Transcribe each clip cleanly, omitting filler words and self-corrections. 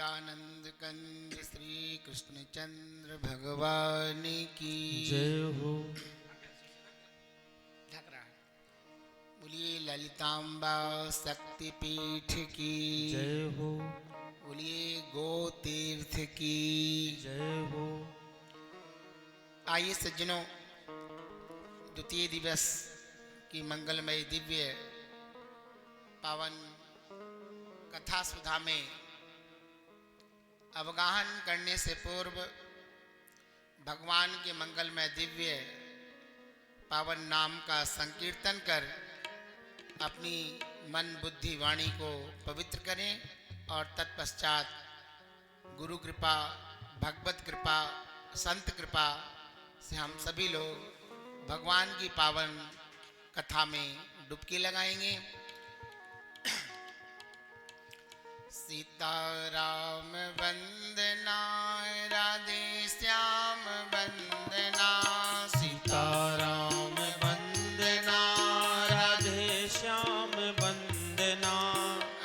आनंद कंद श्री कृष्ण चंद्र भगवान की जय हो। बोलिए ललितांबा शक्तिपीठ की जय हो। बोलिए गो तीर्थ की जय हो। आइए सज्जनों, द्वितीय दिवस की मंगलमय दिव्य पावन कथा सुधा में अवगाहन करने से पूर्व भगवान के मंगलमय दिव्य पावन नाम का संकीर्तन कर अपनी मन बुद्धि वाणी को पवित्र करें और तत्पश्चात गुरु कृपा, भगवत कृपा, संत कृपा से हम सभी लोग भगवान की पावन कथा में डुबकी लगाएंगे। सीताराम वंदना, राधे श्याम वंदना, सीताराम वंदना, राधे श्याम वंदना,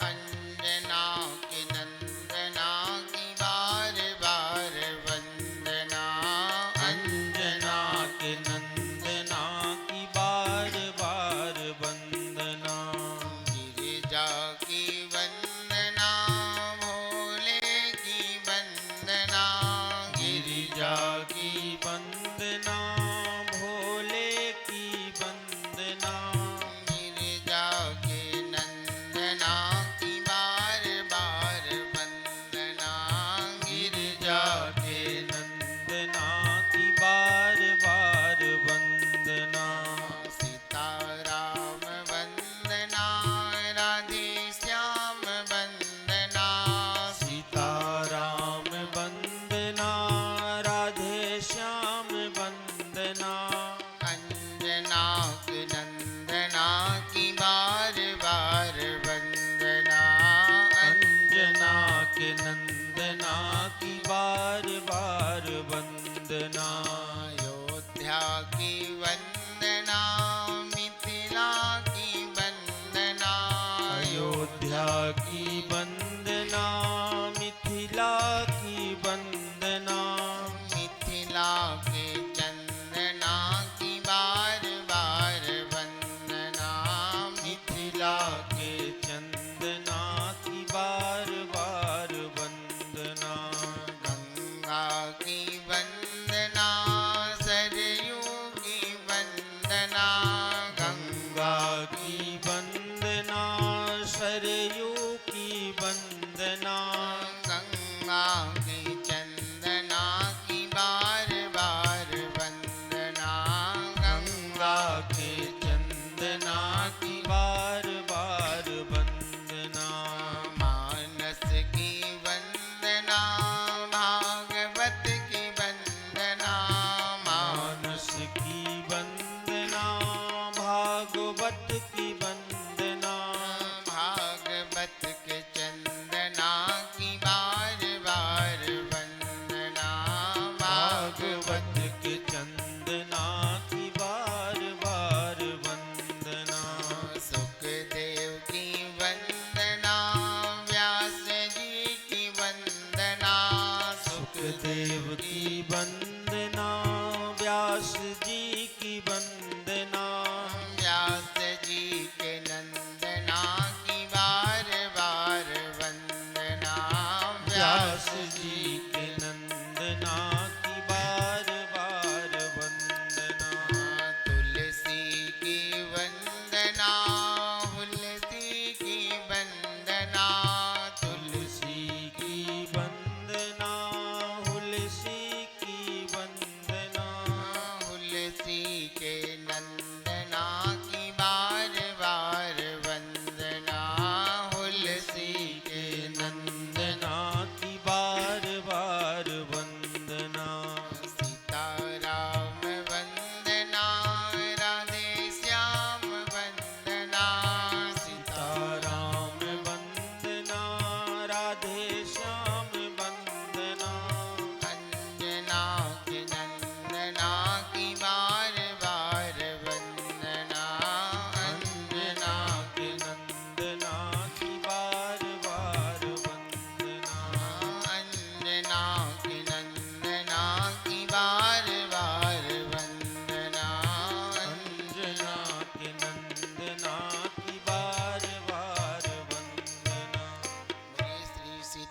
अंजना के नंदना की बार बार वंदना, अंजना के नंदना की बार बार वंदना, गिरिजा की वंदना, भोले की वंदना, गिरिजा की वंदना, भोले की वंदना, गिरिजा के नंदना की बार बार वंदना, गिरिजा के नंदना की बार बार वंदना, सीताराम वंदना, राधे श्याम वंदना, सीताराम वंदना, राधे श्याम वंदना, अंजना के नंदना की बार बार वंदना, अंजना के नंदना की बार बार वंदना, अयोध्या की वंदना, मिथिला की वंदना, अयोध्या की वंदना, मिथिला की वंदना, मिथिला के चंदना की बार बार वंदना, मिथिला के चंदना की बार बार वंदना, गंगा की वंदना, सरयू की वंदना, गंगा की वंदना, सरयू की वंदना, गंगा की चंदना की बार बार वंदना, गंगा के चंदना की बार बार वंदना, मानस की वंदना, भागवत की वंदना, मानस की वंदना, भागवत की वंदना, भागवत के चंदना की बार बार वंदना, भागवत के चंदना की बार बार वंदना, सुखदेव की वंदना, व्यास जी की वंदना, सुखदेव की वंदना, व्यास जी की वंदना, व्यास जी के नंदना की बार बार वंदना, व्यास जी के नंदना की बार बार वंदना, तुलसी की वंदना, तुलसी की वंदना, तुलसी की वंदना, तुलसी की वंदना, तुलसी के नंदना की बार बार वंदना, तुलसी के नंदना की बार बार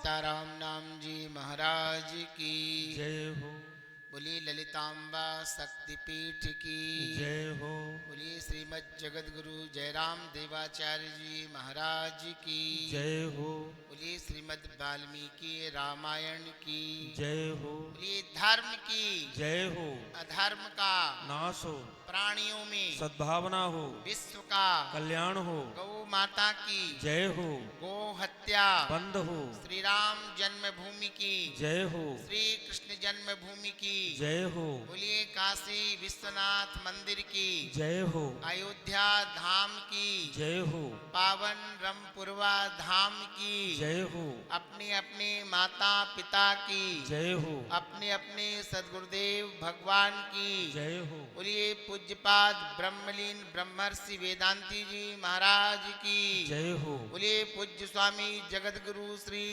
सीताराम नाम जी महाराज की जय हो, बोलिए ललितांबा शक्तिपीठ की जय हो, बोलिए श्रीमद् जगत गुरु जयराम देवाचार्य जी महाराज की जय हो, बोलिए श्रीमद् वाल्मीकि रामायण की जय हो, बोलिए धर्म की जय हो, अधर्म का नाश हो, प्राणियों में सद्भावना हो, विश्व का कल्याण हो, गौ माता की जय हो, गो हत्या बंद हो, श्री राम जन्मभूमि की जय हो, श्री कृष्ण जन्मभूमि की जय हो, बोलिए काशी विश्वनाथ मंदिर की जय हो, अयोध्या धाम की जय हो, पावन रमपुरवा धाम की जय हो, अपने अपने माता पिता की जय हो, अपने अपने सदगुरुदेव भगवान की जय हो, बोलिए पूज्यपाद ब्रह्मलीन ब्रह्मर्षि वेदांती जी महाराज की जय हो, बोलिए पूज्य स्वामी जगत गुरु श्री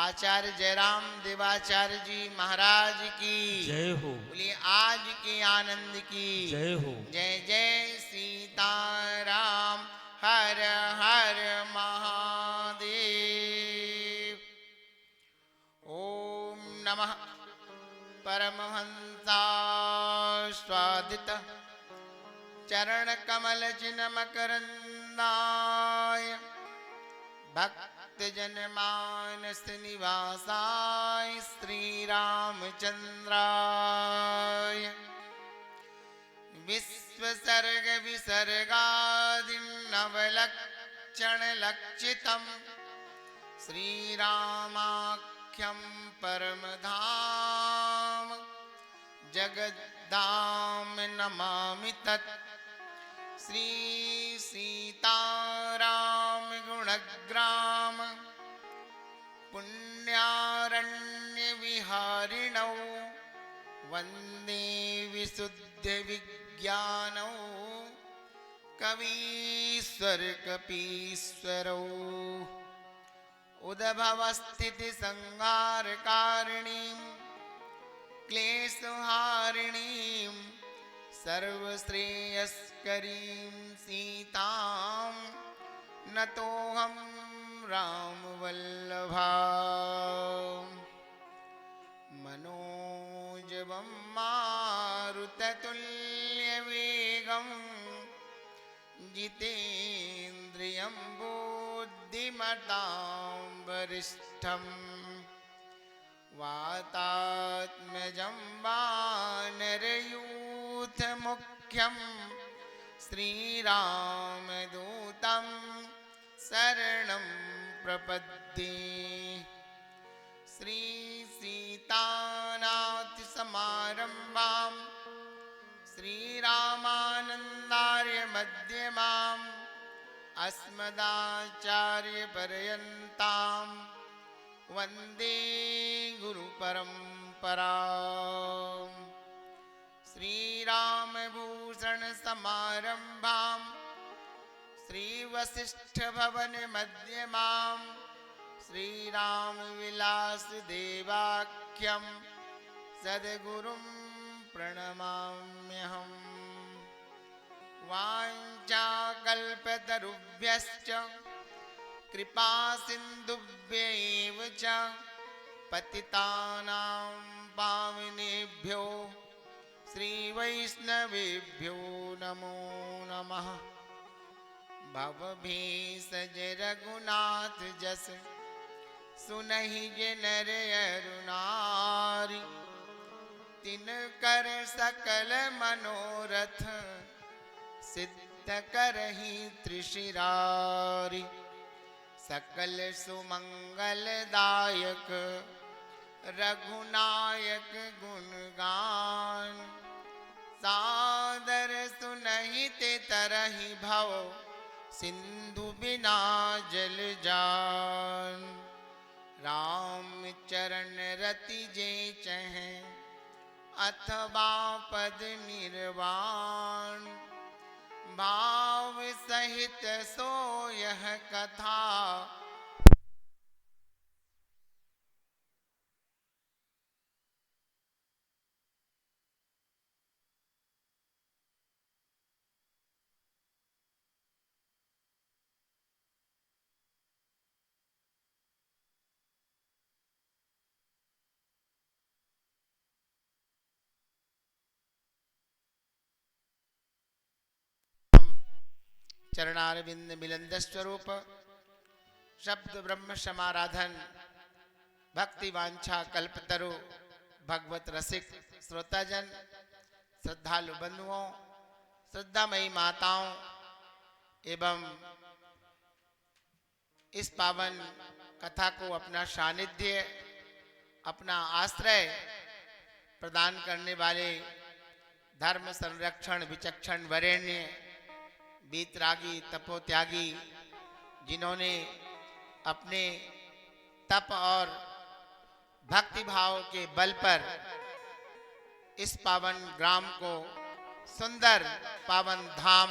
आचार्य जयराम देवाचार्य जी महाराज की जय हो, बोलिए आज के आनंद की जय हो, जय जय सीताराम हर हर महादेव। ओम नमः परमहंसास्वादित चरण कमल चिन्ह मकरंदाय भक्त जन मानस निवासाय श्री रामचंद्राय विश्वसर्ग विसर्गादिनवलक्षण लक्षितम् श्रीरामाख्यं परमधाम जगद्धाम नमामि तत् श्री सीताराम गुणग्राम पुण्यारण्य विहारिणौ वन्दे विशुद्ध विज्ञानौ कवीश्वर कपीश्वरौ उद्भवस्थिति संहारकारिणीं क्लेशहारिणीं सर्वश्रेयस्करीं सीतां नतोऽहं रामवल्लभा मनोजवं मारुततुल्यवेगं जितेन्द्रियं बुद्धिमतां वरिष्ठं वातात्मजं वानरयूथमुख्यं श्रीरामदूतं शरणं प्रपद्ये श्रीसीतानाथसमारम्भां श्रीरामानन्दार्यमध्यमाम् अस्मदाचार्यपर्यन्तां वन्दे गुरुपरम्पराम् श्रीरामभूषणसमारम्भां श्रीवसिष्ठभवनमध्यमाम् श्रीरामविलासदेवाख्यं सद्गुरुं प्रणमाम्यहम् वाञ्छाकल्पतरुभ्यश्च कृपासिन्धुभ्यैव च पतितानां पावनेभ्यो श्रीवैष्णवेभ्यो नमो नमः। भवभीषज रघुनाथ जस सुनहि जे नर अरु नारी तिनकर सकल मनोरथ सिद्ध करहि त्रिशिरारी सकल सुमंगलदायक रघुनायक गुणगान सादर सुनहि ते तरहि भव सिंधु बिना जल जान राम चरण रति जे चहे अथवा पद निर्वाण भाव सहित सो यह कथा चरणारविंद मिलंद स्वरूप शब्द ब्रह्म समाराधन भक्ति वांछा कल्पतरु भगवत रसिक श्रोताजन श्रद्धालु बंधुओं श्रद्धामयी माताओं एवं इस पावन कथा को अपना सानिध्य अपना आश्रय प्रदान करने वाले धर्म संरक्षण विचक्षण वरेण्य बीतरागी तपोत्यागी जिन्होंने अपने तप और भक्ति भाव के बल पर इस पावन ग्राम को सुंदर पावन धाम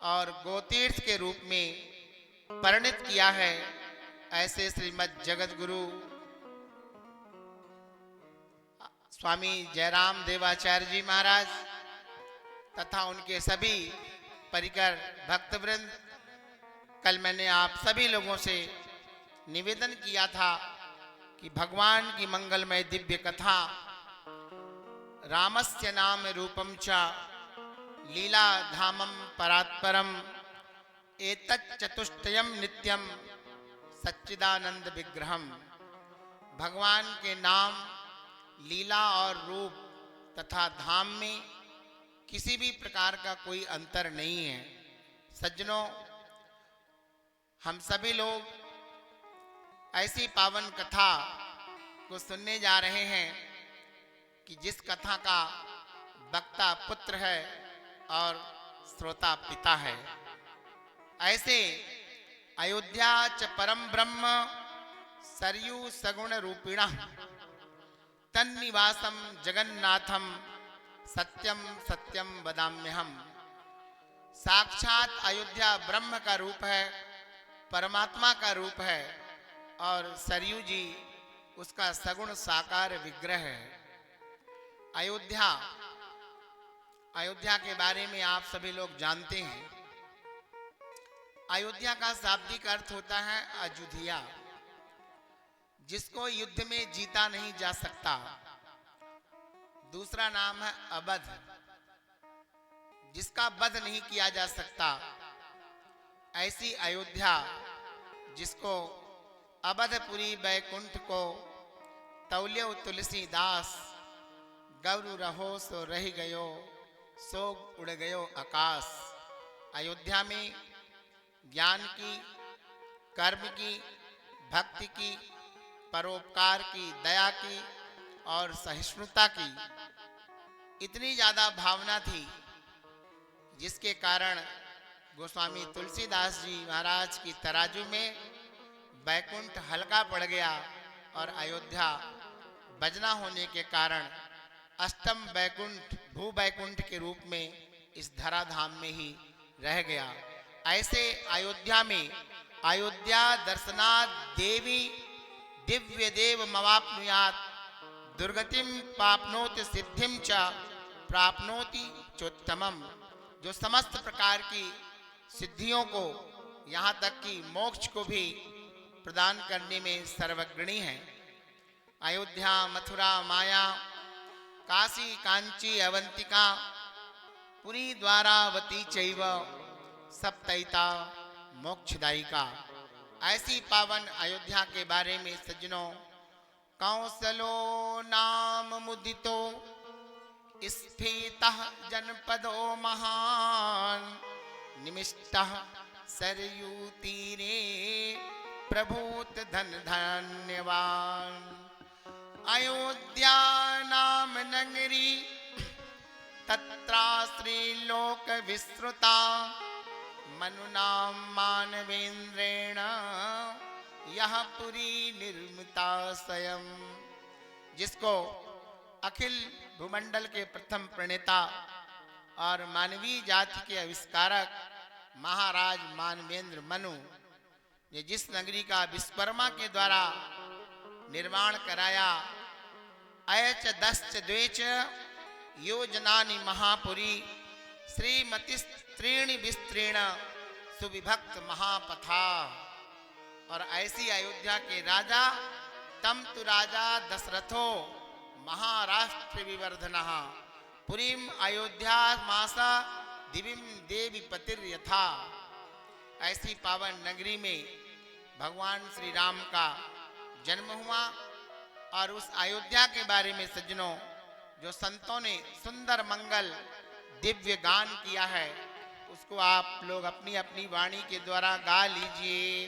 और गोतीर्थ के रूप में परिणित किया है, ऐसे श्रीमद् जगत गुरु स्वामी जयराम देवाचार्य जी महाराज तथा उनके सभी परिकर भक्तवृंद, कल मैंने आप सभी लोगों से निवेदन किया था कि भगवान की मंगलमय दिव्य कथा रामस्य नाम रूपम च लीला धामम परात्परम एतत् चतुष्टयम नित्यम सच्चिदानंद विग्रहम। भगवान के नाम लीला और रूप तथा धाम में किसी भी प्रकार का कोई अंतर नहीं है। सज्जनों, हम सभी लोग ऐसी पावन कथा को सुनने जा रहे हैं कि जिस कथा का वक्ता पुत्र है और श्रोता पिता है। ऐसे अयोध्या च परम ब्रह्म सरयू सगुण रूपिणः तन्निवासम जगन्नाथम सत्यम सत्यम वदाम्यहम। साक्षात अयोध्या ब्रह्म का रूप है, परमात्मा का रूप है और सरयू जी उसका सगुण साकार विग्रह है। अयोध्या के बारे में आप सभी लोग जानते हैं। अयोध्या का शाब्दिक अर्थ होता है अजुधिया, जिसको युद्ध में जीता नहीं जा सकता। दूसरा नाम है अवध, जिसका वध नहीं किया जा सकता। ऐसी अयोध्या जिसको अवधपुरी बैकुंठ को तौल्यो तुलसीदास गौरु रहो सो रह गयो सोग उड़ गयो आकाश। अयोध्या में ज्ञान की, कर्म की, भक्ति की, परोपकार की, दया की और सहिष्णुता की इतनी ज्यादा भावना थी, जिसके कारण गोस्वामी तुलसीदास जी महाराज की तराजू में बैकुंठ हल्का पड़ गया और अयोध्या बजना होने के कारण अष्टम बैकुंठ भू बैकुंठ के रूप में इस धराधाम में ही रह गया। ऐसे अयोध्या में अयोध्या दर्शनात् देवी दिव्य देव मवाप्नुयात् दुर्गतिम पाप्नोति सिद्धिम च प्राप्नोति चोत्तमम। जो समस्त प्रकार की सिद्धियों को यहाँ तक कि मोक्ष को भी प्रदान करने में सर्वग्रणी है। अयोध्या मथुरा माया काशी कांची अवंतिका पुरी द्वारावती चैव सप्तैता मोक्षदायिका। ऐसी पावन अयोध्या के बारे में सज्जनों, कौसलो नाम मुदितो स्फीतः जनपदो महान निमिष्टः सरयू तीरे प्रभूत धन धन्यवान। अयोध्या नाम नगरी तत्रा श्रीलोक विस्तृता मनुना मानवेन्द्रेण यह पुरी निर्मिता स्वयं। जिसको अखिल भूमंडल के प्रथम प्रणेता और मानवीय जाति के आविष्कारक महाराज मानवेंद्र मनु ने जिस नगरी का विश्वकर्मा के द्वारा निर्माण कराया, अयच दश्च द्वेच योजनानि महापुरी श्रीमती त्रीणि विस्तीर्ण सुविभक्त महापथा। और ऐसी अयोध्या के राजा तम तु राजा दशरथो महाराष्ट्र विवर्धन पुरीम अयोध्या मासा दिविम देवी पतिर यथा, ऐसी पावन नगरी में भगवान श्री राम का जन्म हुआ। और उस अयोध्या के बारे में सज्जनों, जो संतों ने सुंदर मंगल दिव्य गान किया है, उसको आप लोग अपनी अपनी वाणी के द्वारा गा लीजिए।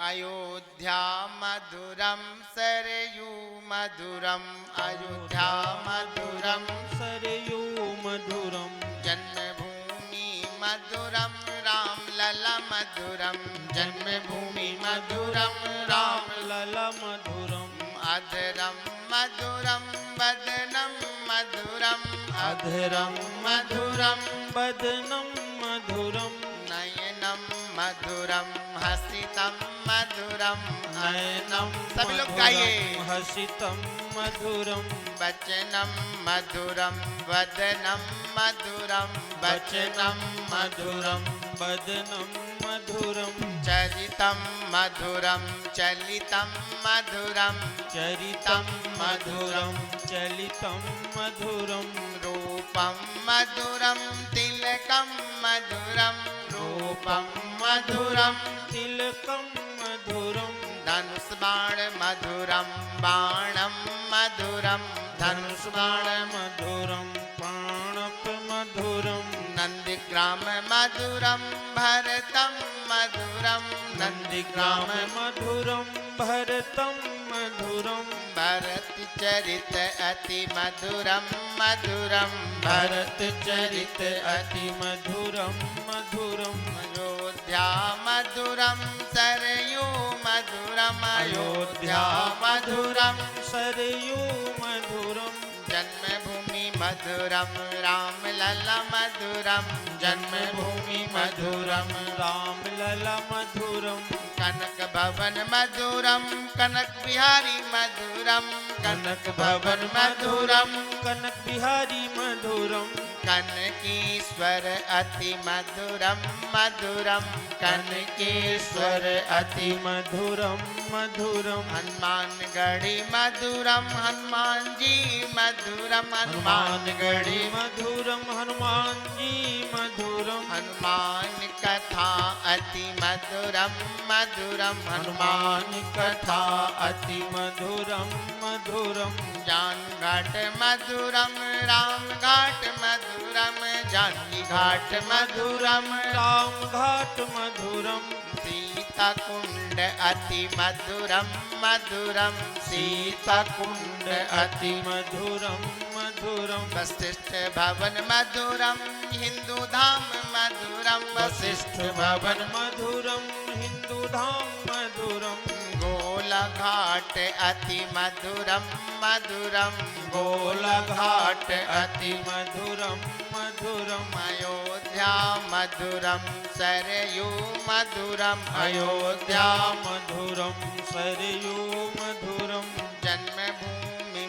अयोध्या मधुरम सरयू मधुरम, अयोध्या मधुरम सरयू मधुरम, जन्मभूमि मधुरम राम लला मधुरम, जन्मभूमि मधुरम राम लला मधुरम, अधरम मधुरम वदनम मधुरम, अधरम मधुरम बदनम मधुरम, नयनम मधुरम हसितम मधुरम, नयनम सभी लोग गाइए। हसितम मधुरम, वचनम मधुरम वदनम मधुरम, वचनम मधुरम बदनम मधुरम, चरितम मधुरम चलितम मधुरम, चरितम मधुरम चलितम मधुरम, रूपम मधुरम तिलकम मधुरम, रूपम मधुरम तिलकम मधुरम, धनुष बाण मधुरम बाणम मधुरम, धनुष बाण मधुरम प्राणप मधुरम, नंदीग्राम मधुरम भरतम मधुरम, नंदीग्राम नंदीग्राम मधुरम भरतम मधुरम, भरत चरित अति मधुरम मधुरम, भरत चरित अति मधुरम मधुरम, अयोध्या मधुरम सरयू मधुरम, अयोध्या मधुरम सरयू मधुरम, जन्मभूमि मधुरम राम लला मधुरम, जन्मभूमि मधुरम राम लला मधुरम, कनक भवन मधुरम कनक बिहारी मधुरम, कनक भवन मधुरम कनक बिहारी मधुरम, कनकेश्वर अति मधुरम मधुरम, कनकेश्वर अति मधुरम मधुरम, हनुमानगढ़ी मधुरम हनुमान जी मधुरम, हनुमानगढ़ी मधुरम हनुमान जी मधुरम, हनुमान कथा अति मधुरम मधुरम, हनुमान कथा अति मधुरम मधुरम, जान घाट मधुरम राम घाट मधुरम, जानकी घाट मधुरम राम घाट मधुरम, सीता कुंड अति मधुरम मधुरम, सीता कुंड अति मधुरम मधुरम, वशिष्ठ भवन मधुरम हिंदू धाम मधुरम, वशिष्ठ भवन मधुरम हिंदू धाम मधुरम, गोला घाट अति मधुरम मधुरम, गोला घाट अति मधुरम मधुरम, अयोध्या मधुरम सरयू मधुरम, अयोध्या मधुरम सरयू मधुरम, जन्मभूमि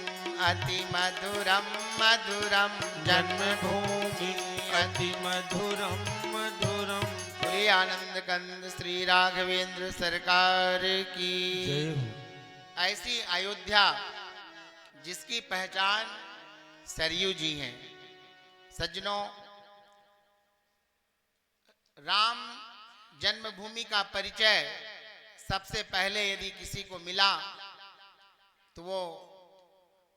अति मधुरम मधुरम, जन्मभूमि अति मधुरम मधुरम। श्री आनंद कंद श्री राघवेंद्र सरकार की जय हो। ऐसी अयोध्या जिसकी पहचान सरयू जी हैं। सज्जनों, राम जन्मभूमि का परिचय सबसे पहले यदि किसी को मिला तो वो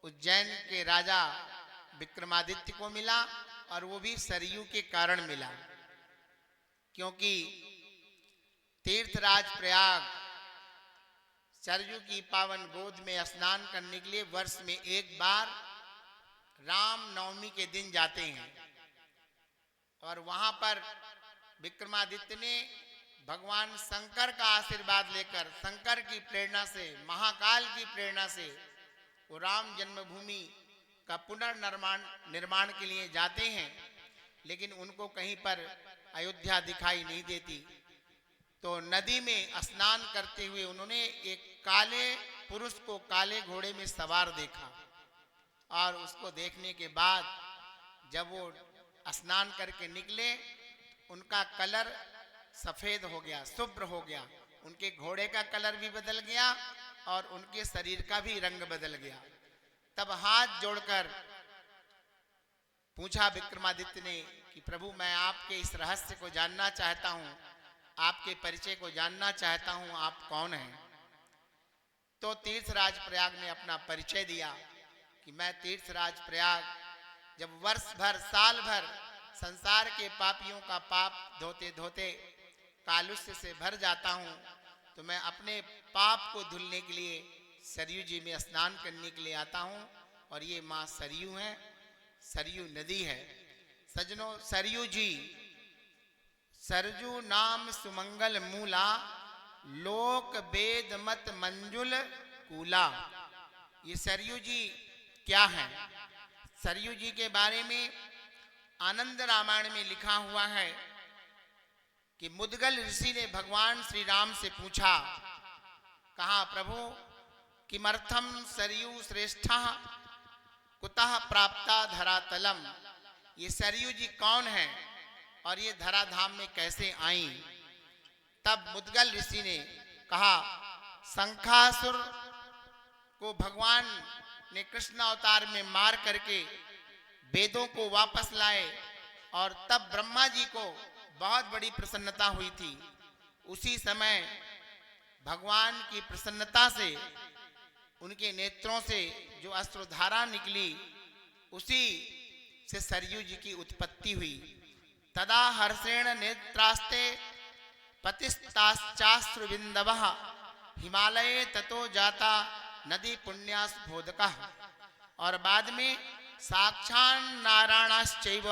उज्जैन के राजा विक्रमादित्य को मिला, और वो भी सरयू के कारण मिला, क्योंकि तीर्थराज प्रयाग सरयू की पावन गोद में स्नान करने के लिए वर्ष में एक बार राम नवमी के दिन जाते हैं। और वहां पर विक्रमादित्य ने भगवान शंकर का आशीर्वाद लेकर, शंकर की प्रेरणा से, महाकाल की प्रेरणा से वो राम जन्मभूमि का पुनर्निर्माण के लिए जाते हैं, लेकिन उनको कहीं पर अयोध्या दिखाई नहीं देती। तो नदी में स्नान करते हुए उन्होंने एक काले पुरुष को काले घोड़े में सवार देखा, और उसको देखने के बाद जब वो स्नान करके निकले, उनका कलर सफेद हो गया, शुभ्र हो गया, उनके घोड़े का कलर भी बदल गया और उनके शरीर का भी रंग बदल गया। तब हाथ जोड़कर पूछा विक्रमादित्य ने कि प्रभु मैं आपके इस रहस्य को जानना चाहता हूं, आपके परिचय को जानना चाहता हूं, आप कौन हैं। तो तीर्थराज प्रयाग ने अपना परिचय दिया कि मैं तीर्थराज प्रयाग जब वर्ष भर साल भर संसार के पापियों का पाप धोते धोते कालुष्य से भर जाता हूं, तो मैं अपने पाप को धुलने के लिए सरयू जी में स्नान करने के लिए आता हूं। और ये माँ सरयू है, सरयू नदी है। सजनों, सरयू जी सरजू नाम सुमंगल मूला, लोक वेद मत मंजुल कूला। ये सरयू जी क्या है? सरयू जी के बारे में आनंद रामायण में लिखा हुआ है कि मुद्गल ऋषि ने भगवान श्री राम से पूछा, कहा प्रभु किमर्थम सरयू श्रेष्ठा कुतः प्राप्ता धरातलम। ये सरयू जी कौन है और ये धराधाम में कैसे आई? तब मुद्गल ऋषि ने कहा, शंखासुर को भगवान ने कृष्ण अवतार में मार करके वेदों को वापस लाए और तब ब्रह्मा जी को बहुत बड़ी प्रसन्नता हुई थी। उसी समय भगवान की प्रसन्नता से उनके नेत्रों से जो अश्रुधारा निकली, उसी से सरयू जी की उत्पत्ति हुई। तदा हर्षेण नेत्रास्ते पतिस्ताश्चाश्रुबिंदवः, हिमालये ततो जाता नदी पुण्यास्बोधकः। और बाद में साक्षान् नारायणाश्चैव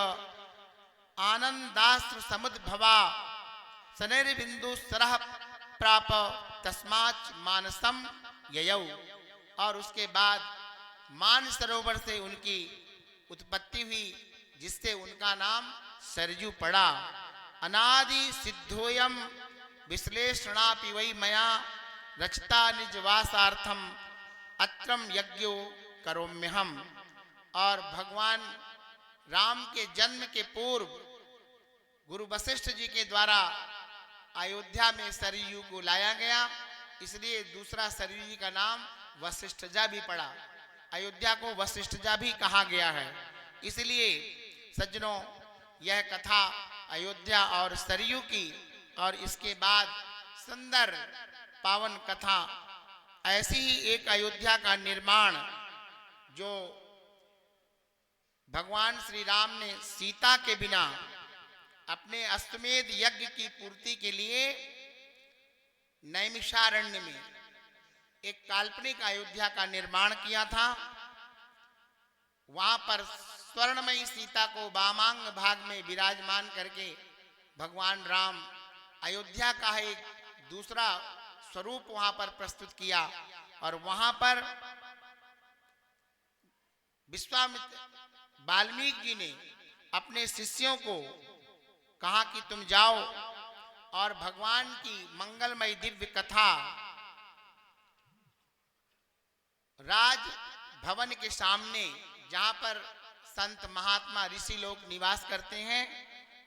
आनंदाश्रु समुद्भवा, शनैर्बिंदु सरह प्राप तस्माच् मानसम ययौ। और उसके बाद मानसरोवर से उनकी उत्पत्ति हुई, जिससे उनका नाम सरयू पड़ा। अनादि सिद्धोयम विश्लेषणापि वै मया, रचता निजवासार्थम अत्रम यज्ञो करोम्यहम। और भगवान राम के जन्म के पूर्व गुरु वशिष्ठ जी के द्वारा अयोध्या में सरयू को लाया गया, इसलिए दूसरा सरयू जी का नाम वशिष्ठजा भी पड़ा। अयोध्या को वशिष्ठजा भी कहा गया है। इसलिए सज्जनों, यह कथा अयोध्या और सरयू की, और इसके बाद सुंदर पावन कथा ऐसी ही एक अयोध्या का निर्माण जो भगवान श्री राम ने सीता के बिना अपने अश्वमेध यज्ञ की पूर्ति के लिए नैमिषारण्य में एक काल्पनिक अयोध्या का निर्माण किया था। वहां पर स्वर्णमयी सीता को वामांग भाग में विराजमान करके भगवान राम अयोध्या का एक दूसरा स्वरूप वहां पर प्रस्तुत किया। और वहां पर विश्वामित्र वाल्मीकि जी ने अपने शिष्यों को कहा कि तुम जाओ और भगवान की मंगलमय दिव्य कथा राज भवन के सामने, जहां पर संत महात्मा ऋषि लोग निवास करते हैं,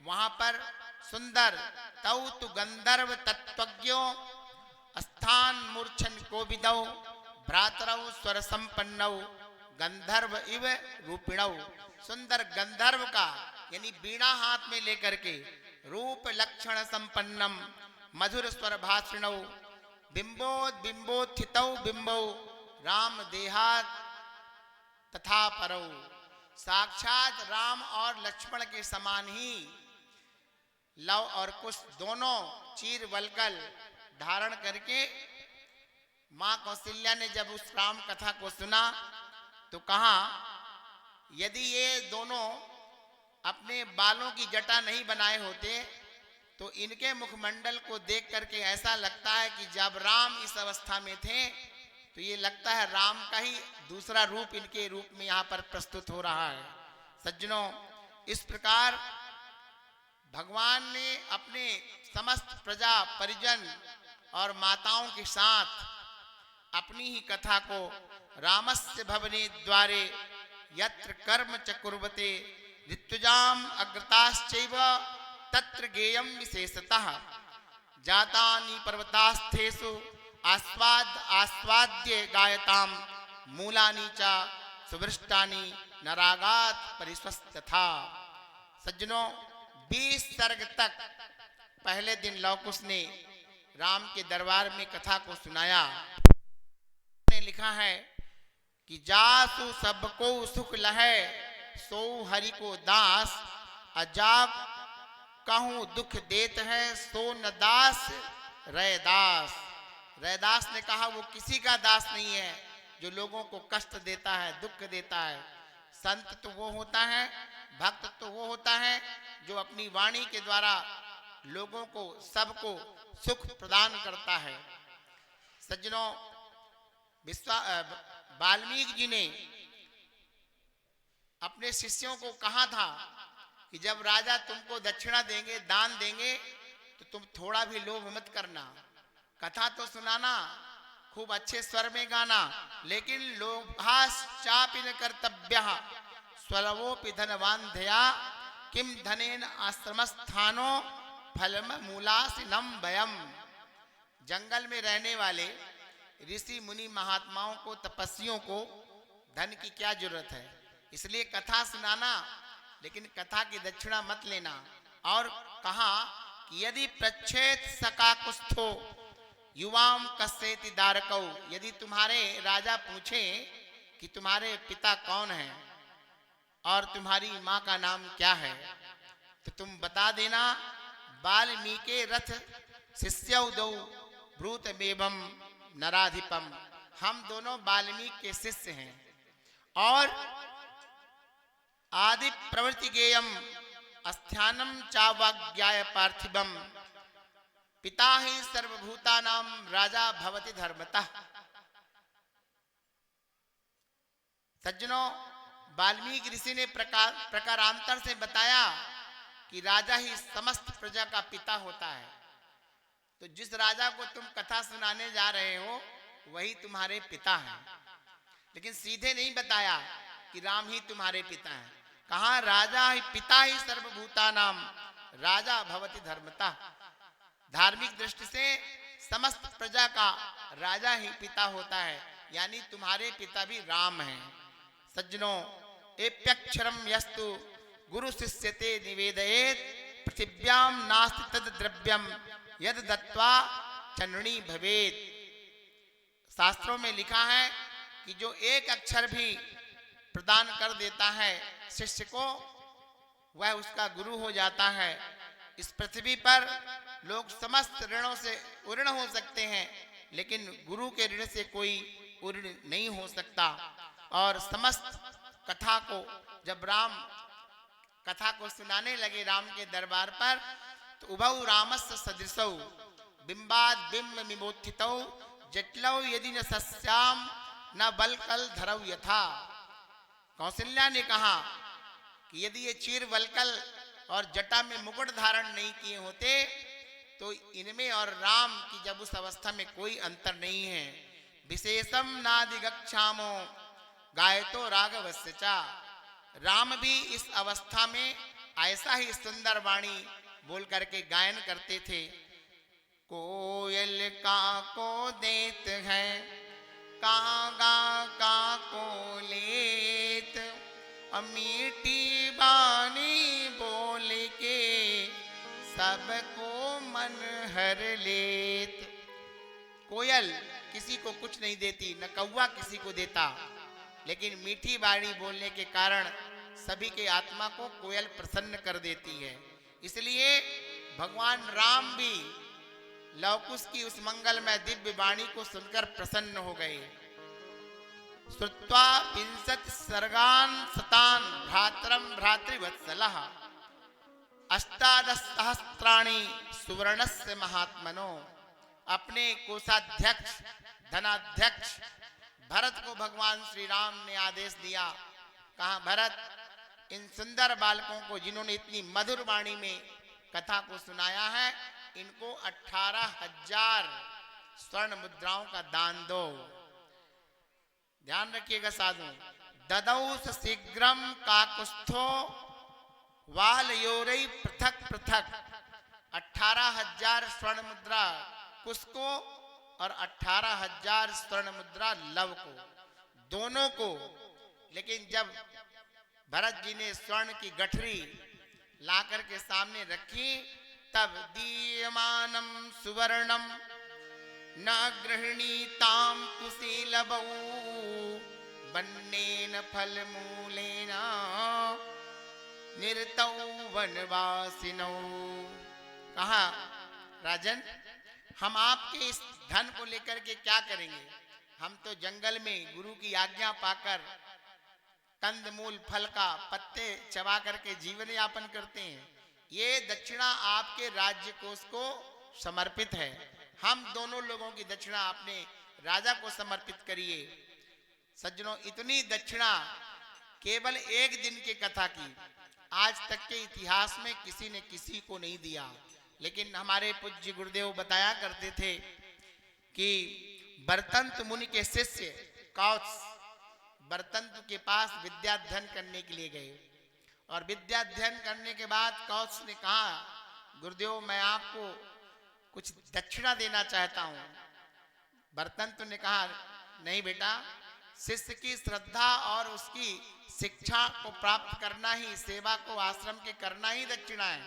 वहां पर सुंदर तौ गंधर्व तत्वज्ञो स्थान मूर्छन कोविदौ, भ्रातरौ स्वर संपन्नौ गंधर्व इव रूपिणौ। सुंदर गंधर्व का यानी बीणा हाथ में लेकर के रूप लक्षण संपन्नम मधुर स्वर भाषिणौ, बिंबोत्थितौ बिंबौ राम देहात तथा परौ। साक्षात राम और लक्ष्मण के समान ही लव और कुश दोनों चीर वलकल धारण करके मां कौशल्या ने जब उस राम कथा को सुना तो कहा, यदि ये दोनों अपने बालों की जटा नहीं बनाए होते तो इनके मुखमंडल को देख करके ऐसा लगता है कि जब राम इस अवस्था में थे तो ये लगता है राम का ही दूसरा रूप इनके रूप में यहाँ पर प्रस्तुत हो रहा है। सज्जनों, इस प्रकार भगवान ने अपने समस्त प्रजा परिजन और माताओं के साथ अपनी ही कथा को रामस्य भवने द्वारे यत्र कर्म च कुर्वते ऋत्विजाम अग्रताश्चैव तत्र गेयम विशेषतः जातानि पर्वतास्थेषु आस्वाद्य गायताम मूलानि च सुभृष्टानि नरागात परिस्वस्थ था। सज्जनों, 20 सर्ग तक पहले दिन लवकुश ने राम के दरबार में कथा को सुनाया। ने लिखा है कि जासु सबको सुख लहै, सो हरि को दास, अजाग कहूँ दुख देत है, सो न दास रैदास। रैदास ने कहा वो किसी का दास नहीं है जो लोगों को कष्ट देता है, दुख देता है। संत तो वो होता है, भक्त तो वो होता है जो अपनी वाणी के द्वारा लोगों को, सबको सुख प्रदान करता है। सज्जनों, वाल्मीकि जी ने अपने शिष्यों को कहा था कि जब राजा तुमको दक्षिणा देंगे, दान देंगे, तो तुम थोड़ा भी लोभ मत करना। कथा तो सुनाना, खूब अच्छे स्वर में गाना, लेकिन लोभाश्चापि कर्तव्यः स्वलवोपि धनवान धया, किम धनेन आश्रमस्थानो फलम मूलासिनम वयम। जंगल में रहने वाले ऋषि मुनि महात्माओं को, तपस्वियों को धन की क्या जरूरत है। इसलिए कथा सुनाना, लेकिन कथा की दक्षिणा मत लेना। और कहा कि यदि प्रच्छेद सका कुस्थो युवाम कस्येति दारकौ, यदि तुम्हारे राजा पूछे कि तुम्हारे पिता कौन है और तुम्हारी माँ का नाम क्या है, तो तुम बता देना वाल्मीकि रथ शिष्यौ दौ ब्रूतमेवं नराधिपम, हम दोनों वाल्मीकि के शिष्य हैं। और आदि प्रवृत्ति गेयम अस्थानम चावाज्ञाय पार्थिवम, पिता ही सर्वभूतानां राजा भवति धर्मतः। सज्जनों, वाल्मीकि ऋषि ने प्रकारांतर से बताया कि राजा ही समस्त प्रजा का पिता होता है। तो जिस राजा को तुम कथा सुनाने जा रहे हो वही तुम्हारे पिता हैं, लेकिन सीधे नहीं बताया कि राम ही तुम्हारे पिता हैं। कहा राजा ही, पिता ही सर्वभूतानां राजा भवति धर्मतः, धार्मिक दृष्टि से समस्त प्रजा का राजा ही पिता होता है, यानी तुम्हारे पिता भी राम हैं। सज्जनों, एप्यक्षरम यस्तु गुरु शिष्यते निवेदयेत, पृथिव्यां नास्ति तद द्रव्यम यद दत्वा चंडी भवेत। शास्त्रों में लिखा है कि जो एक अक्षर भी प्रदान कर देता है शिष्य को, वह उसका गुरु हो जाता है। इस पृथ्वी पर लोग समस्त ऋणों से उऋण हो सकते हैं, लेकिन गुरु के ऋण से कोई उऋण नहीं हो सकता। और समस्त कथा को जब राम कथा को सुनाने लगे राम के दरबार पर, तो उभौ रामस्य सदृशौ बिंबाद बिंब विमोथितौ, जटलौ यदि न सस्याम न बलकल धरौ यथा। कौशल्या ने कहा कि यदि ये चीर वलकल और जटा में मुकुट धारण नहीं किए होते तो इनमें और राम की जब उस अवस्था में कोई अंतर नहीं है। विशेषम नादिगच्छामो गायतो राघवस्य चा, राम भी इस अवस्था में ऐसा ही सुंदर वाणी बोल करके गायन करते थे। कोयल का को देत है, कागा का को लेत, मीठी बानी बोल के सबको मन हर लेत। कोयल किसी को कुछ नहीं देती, न कौवा किसी को देता, लेकिन मीठी बाणी बोलने के कारण सभी के आत्मा को कोयल प्रसन्न कर देती है। इसलिए भगवान राम भी लवकुश की उस मंगलमय दिव्य वाणी को सुनकर प्रसन्न हो गए। श्रुत्वा विंशति सर्गान सतान भ्रातरम भ्रातृवत्सलः, अष्टादश सहस्त्राणि सुवर्णस्य महात्मनो। अपने कोषाध्यक्ष धनाध्यक्ष भरत को भगवान श्री राम ने आदेश दिया, कहा भरत, इन सुंदर बालकों को जिन्होंने इतनी मधुर वाणी में कथा को सुनाया है, इनको 18,000 स्वर्ण मुद्राओं का दान दो। ध्यान रखिएगा साधु, ददौस शीघ्रम काकुस्थो वालयोरई पृथक पृथक। 18,000 स्वर्ण मुद्रा कुश को और 18,000 स्वर्ण मुद्रा लव को, दोनों को। लेकिन जब भरत जी ने स्वर्ण की गठरी ला करके सामने रखी। तब दीयमानम सुवर्णम न गृहणीताम कुशीलबौ बन्नेन फलमूलेन निरतौ वनवासिनौ। कहा, राजन, हम आपके इस धन को लेकर के क्या करेंगे? हम तो जंगल में गुरु की आज्ञा पाकर कंदमूल फल का पत्ते चबा करके जीवन यापन करते हैं। ये दक्षिणा आपके राज्य कोष को समर्पित है। हम दोनों लोगों की दक्षिणा अपने राजा को समर्पित करिए। सज्जनों, इतनी दक्षिणा केवल एक दिन की कथा की, आज तक के इतिहास में किसी ने किसी को नहीं दिया। लेकिन हमारे पूज्य गुरुदेव बताया करते थे कि बरतंत मुनि के शिष्य कौत्स बरतंत के पास विद्याध्ययन करने के लिए गए और विद्याध्ययन करने के बाद कौत्स ने कहा, गुरुदेव, मैं आपको कुछ दक्षिणा देना चाहता हूं। बरतंत ने कहा, नहीं बेटा, शिष्य की श्रद्धा और उसकी शिक्षा को प्राप्त करना ही, सेवा को आश्रम के करना ही दक्षिणा है।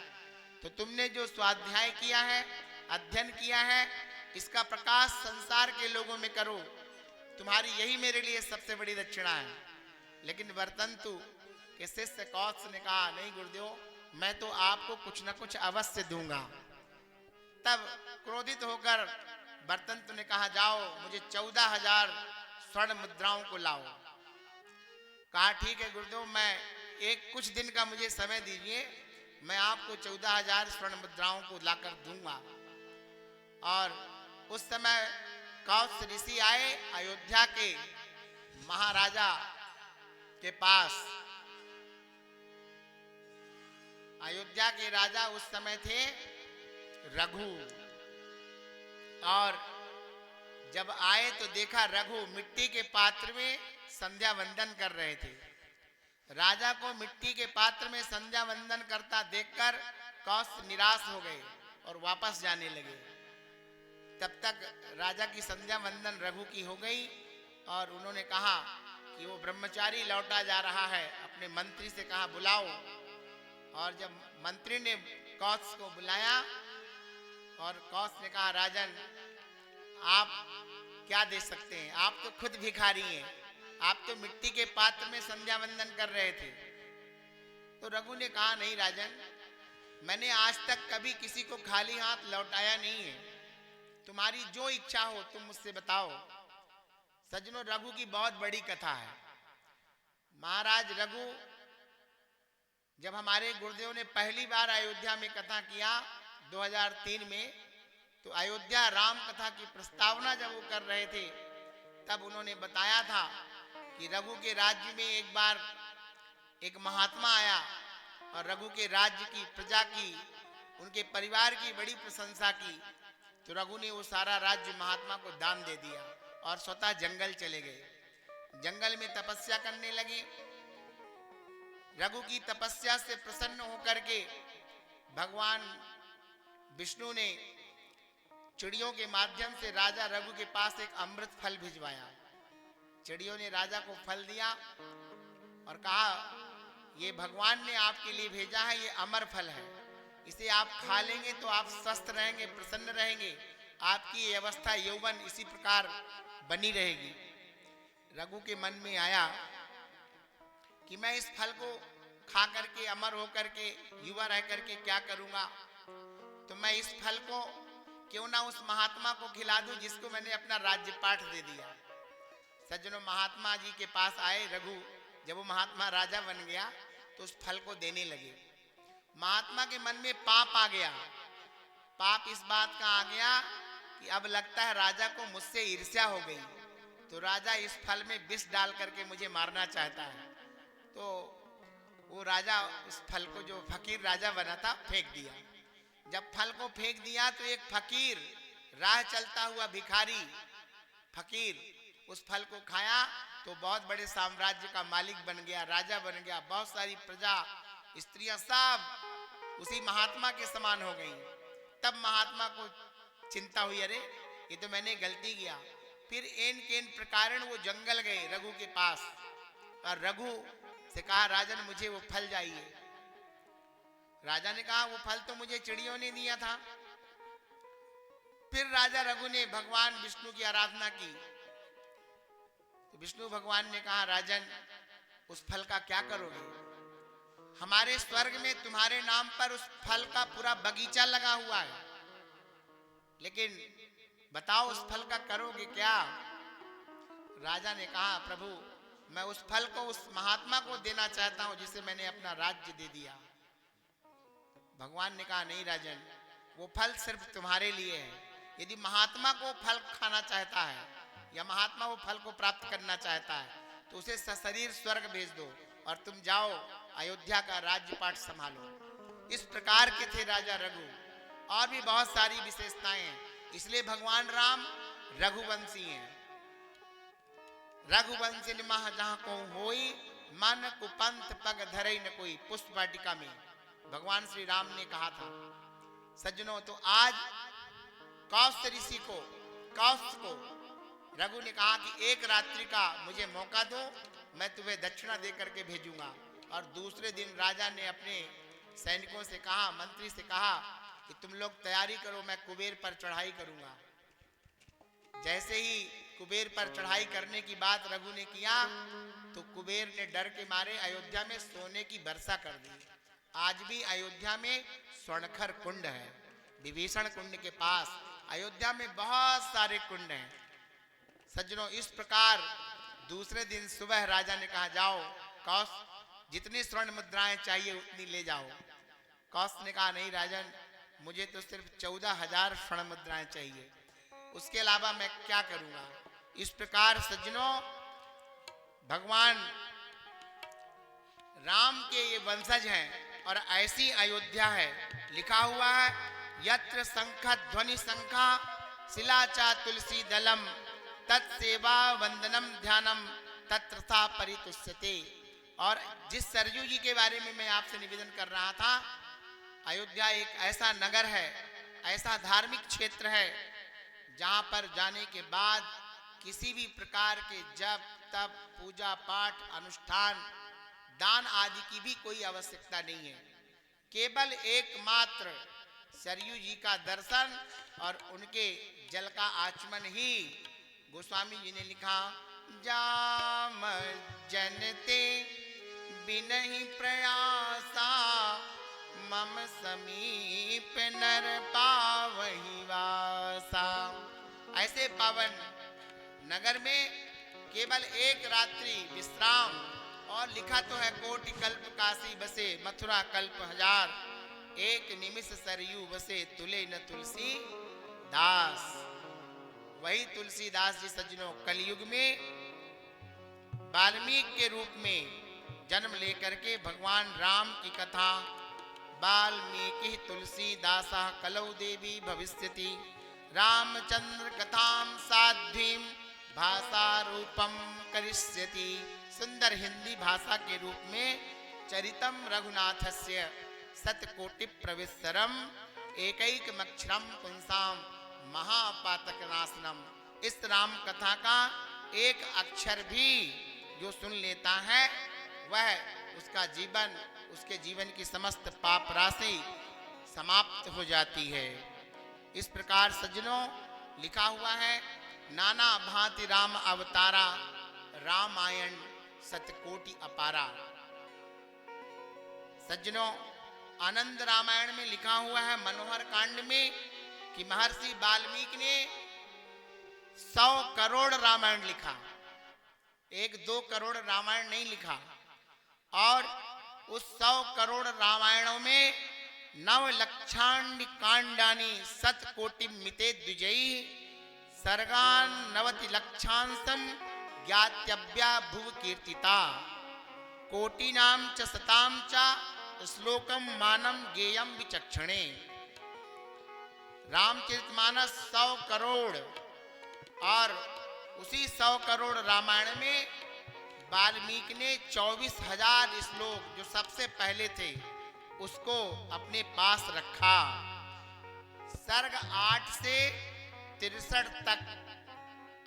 तो तुमने जो स्वाध्याय किया है, अध्ययन किया है, इसका प्रकाश संसार के लोगों में करो, तुम्हारी यही मेरे लिए सबसे बड़ी दक्षिणा है। लेकिन बरतंतु के शिष्य कौत्स ने कहा, नहीं गुरुदेव, मैं तो आपको कुछ न कुछ अवश्य दूंगा। तब क्रोधित होकर बरतंतु ने कहा, जाओ मुझे 14,000 स्वर्ण मुद्राओं को लाओ। कहा, ठीक है गुरुदेव, मैं कुछ दिन का मुझे समय दीजिए, मैं आपको 14,000 स्वर्ण मुद्राओं को लाकर दूंगा। और उस समय कौत्स ऋषि आए अयोध्या के महाराजा के पास। अयोध्या के राजा उस समय थे रघु। और जब आए तो देखा रघु मिट्टी के पात्र में संध्या वंदन कर रहे थे। राजा को मिट्टी के पात्र में संध्या वंदन करता देखकर कौत्स निराश हो गए और वापस जाने लगे। तब तक राजा की संध्या वंदन रघु की हो गई और उन्होंने कहा कि वो ब्रह्मचारी लौटा जा रहा है। अपने मंत्री से कहा, बुलाओ। और जब मंत्री ने कौत्स को बुलाया और कौत्स ने कहा, राजन, आप क्या दे सकते हैं? आप तो खुद भिखारी हैं, आप तो मिट्टी के पात्र में संध्या वंदन कर रहे थे। तो रघु ने कहा, नहीं राजन, मैंने आज तक कभी किसी को खाली हाथ लौटाया नहीं है। तुम्हारी जो इच्छा हो तुम मुझसे बताओ। सज्जनों, रघु की बहुत बड़ी कथा है। महाराज रघु, जब हमारे गुरुदेव ने पहली बार अयोध्या में कथा किया 2003 में, तो अयोध्या राम कथा की प्रस्तावना जब वो कर रहे थे, तब उन्होंने बताया था कि रघु के राज्य में एक बार एक महात्मा आया और रघु के राज्य की, प्रजा की, उनके परिवार की बड़ी प्रशंसा की। तो रघु ने वो सारा राज्य महात्मा को दान दे दिया और स्वतः जंगल चले गए। जंगल में तपस्या करने लगे। रघु की तपस्या से प्रसन्न होकर के भगवान विष्णु ने चिड़ियों के माध्यम से राजा रघु के पास एक अमृत फल भिजवाया। चिड़ियों ने राजा को फल दिया और कहा, ये भगवान ने आपके लिए भेजा है, ये अमर फल है, इसे आप खा लेंगे तो आप स्वस्थ रहेंगे, प्रसन्न रहेंगे, आपकी ये अवस्था यौवन इसी प्रकार बनी रहेगी। रघु के मन में आया कि मैं इस फल को खा करके, अमर होकर के, युवा रह करके क्या करूंगा? तो मैं इस फल को क्यों ना उस महात्मा को खिला दूं जिसको मैंने अपना राज्यपाठ दे दिया। सज्जनों, महात्मा जी के पास आए रघु। जब वो महात्मा राजा बन गया तो उस फल को देने लगे। महात्मा के मन में पाप आ गया। पाप इस बात का आ गया कि अब लगता है राजा को मुझसे ईर्ष्या हो गई, तो राजा इस फल में विष डाल करके मुझे मारना चाहता है। तो वो राजा उस फल को, जो फकीर राजा बना था, फेंक दिया। जब फल को फेंक दिया तो एक फकीर, राह चलता हुआ भिखारी फकीर, उस फल को खाया तो बहुत बड़े साम्राज्य का मालिक बन गया, राजा बन गया। बहुत सारी प्रजा, स्त्रियां सब उसी महात्मा के समान हो गई। तब महात्मा को चिंता हुई, अरे ये तो मैंने गलती किया। फिर एन केन प्रकारण वो जंगल गए रघु के पास और रघु से कहा राजन मुझे वो फल चाहिए। राजा ने कहा वो फल तो मुझे चिड़ियों ने दिया था। फिर राजा रघु ने भगवान विष्णु की आराधना की तो विष्णु भगवान ने कहा राजन उस फल का क्या करोगे? हमारे स्वर्ग में तुम्हारे नाम पर उस फल का पूरा बगीचा लगा हुआ है, लेकिन बताओ उस फल का करोगे क्या? राजा ने कहा प्रभु मैं उस फल को उस महात्मा को देना चाहता हूं जिसे मैंने अपना राज्य दे दिया। भगवान ने कहा नहीं राजन, वो फल सिर्फ तुम्हारे लिए है। यदि महात्मा को फल खाना चाहता है या महात्मा वो फल को प्राप्त करना चाहता है तो उसे सशरीर स्वर्ग भेज दो और तुम जाओ अयोध्या का राज्यपाट संभालो। इस प्रकार के थे राजा रघु। और भी बहुत सारी विशेषताएं हैं, इसलिए भगवान राम रघुवंशी हैं। रघुवंशी मह जहां को होई मन कुपंथ पग धरई न कोई, पुष्प वाटिका में भगवान श्री राम ने कहा था। सज्जनों तो आज कौत्स ऋषि को रघु ने कहा कि एक रात्रि का मुझे मौका दो, मैं तुम्हें दक्षिणा दे करके भेजूंगा। और दूसरे दिन राजा ने अपने सैनिकों से कहा, मंत्री से कहा कि तुम लोग तैयारी करो, मैं कुबेर पर चढ़ाई करूंगा। जैसे ही कुबेर पर चढ़ाई करने की बात रघु ने किया तो कुबेर ने डर के मारे अयोध्या में सोने की वर्षा कर दी। आज भी अयोध्या में स्वर्णखर कुंड है, विभीषण कुंड के पास अयोध्या में बहुत सारे कुंड हैं। सज्जनों इस प्रकार दूसरे दिन सुबह राजा ने कहा जाओ कौश, जितनी स्वर्ण मुद्राएं चाहिए उतनी ले जाओ। कौश ने कहा नहीं राजन, मुझे तो सिर्फ 14,000 स्वर्ण मुद्राएं चाहिए, उसके अलावा मैं क्या करूंगा। इस प्रकार सज्जनों भगवान राम के ये वंशज हैं और ऐसी अयोध्या है। लिखा हुआ है यत्र शंख ध्वनि शंखा शिलाचा तुलसी दलम तत्सेवा वंदनम ध्यानम तत्रथा परितुष्यते। और जिस सरयू जी के बारे में मैं आपसे निवेदन कर रहा था, अयोध्या एक ऐसा नगर है, ऐसा धार्मिक क्षेत्र है जहां पर जाने के बाद किसी भी प्रकार के जप तप पूजा पाठ अनुष्ठान दान आदि की भी कोई आवश्यकता नहीं है। केवल एकमात्र सरयू जी का दर्शन और उनके जल का आचमन ही, गोस्वामी जी ने लिखा जाम जनते बिनहि प्रयासा मम समीप नर पावहि वासा। ऐसे पावन नगर में केवल एक रात्रि विश्राम, और लिखा तो है कोटि कल्प काशी बसे मथुरा कल्प हजार, एक निमिष सरयू बसे तुले न तुलसी दास। वही तुलसीदास जी सज्जनों कलयुग में वाल्मीकि के रूप में जन्म लेकर के भगवान राम की कथा वाल्मीकि तुलसीदासा कलौ देवी भविष्यति रामचंद्र कथाम साध्वीम भाषा रूपम करिष्यति। सुंदर हिंदी भाषा के रूप में चरितम रघुनाथस्य सतकोटि प्रविस्तरम एकैकमक्षरम पुंसाम महापातक नाशनम। इस राम कथा का एक अक्षर भी जो सुन लेता है वह उसका जीवन, उसके जीवन की समस्त पाप राशि समाप्त हो जाती है। इस प्रकार सज्जनों लिखा हुआ है नाना भांति राम अवतारा रामायण सतकोटि अपारा। सज्जनों आनंद रामायण में लिखा हुआ है मनोहर कांड में कि महर्षि वाल्मीकि ने 100 करोड़ रामायण लिखा, 1-2 करोड़ रामायण नहीं लिखा। और उस 100 करोड़ रामायणों में 9 लक्षांड कांडानी सतकोटि मिते द्विजयी सर्गान 90 लक्षांशम ज्ञात्यव्या भुव कीर्तिता कोटिनाम च सताम च श्लोकम मानम गेयम विचक्षणे। रामचरितमानस 100 करोड़, और उसी 100 करोड़ रामायण में वाल्मीकि ने 24,000 श्लोक जो सबसे पहले थे उसको अपने पास रखा। सर्ग 8 से 63 तक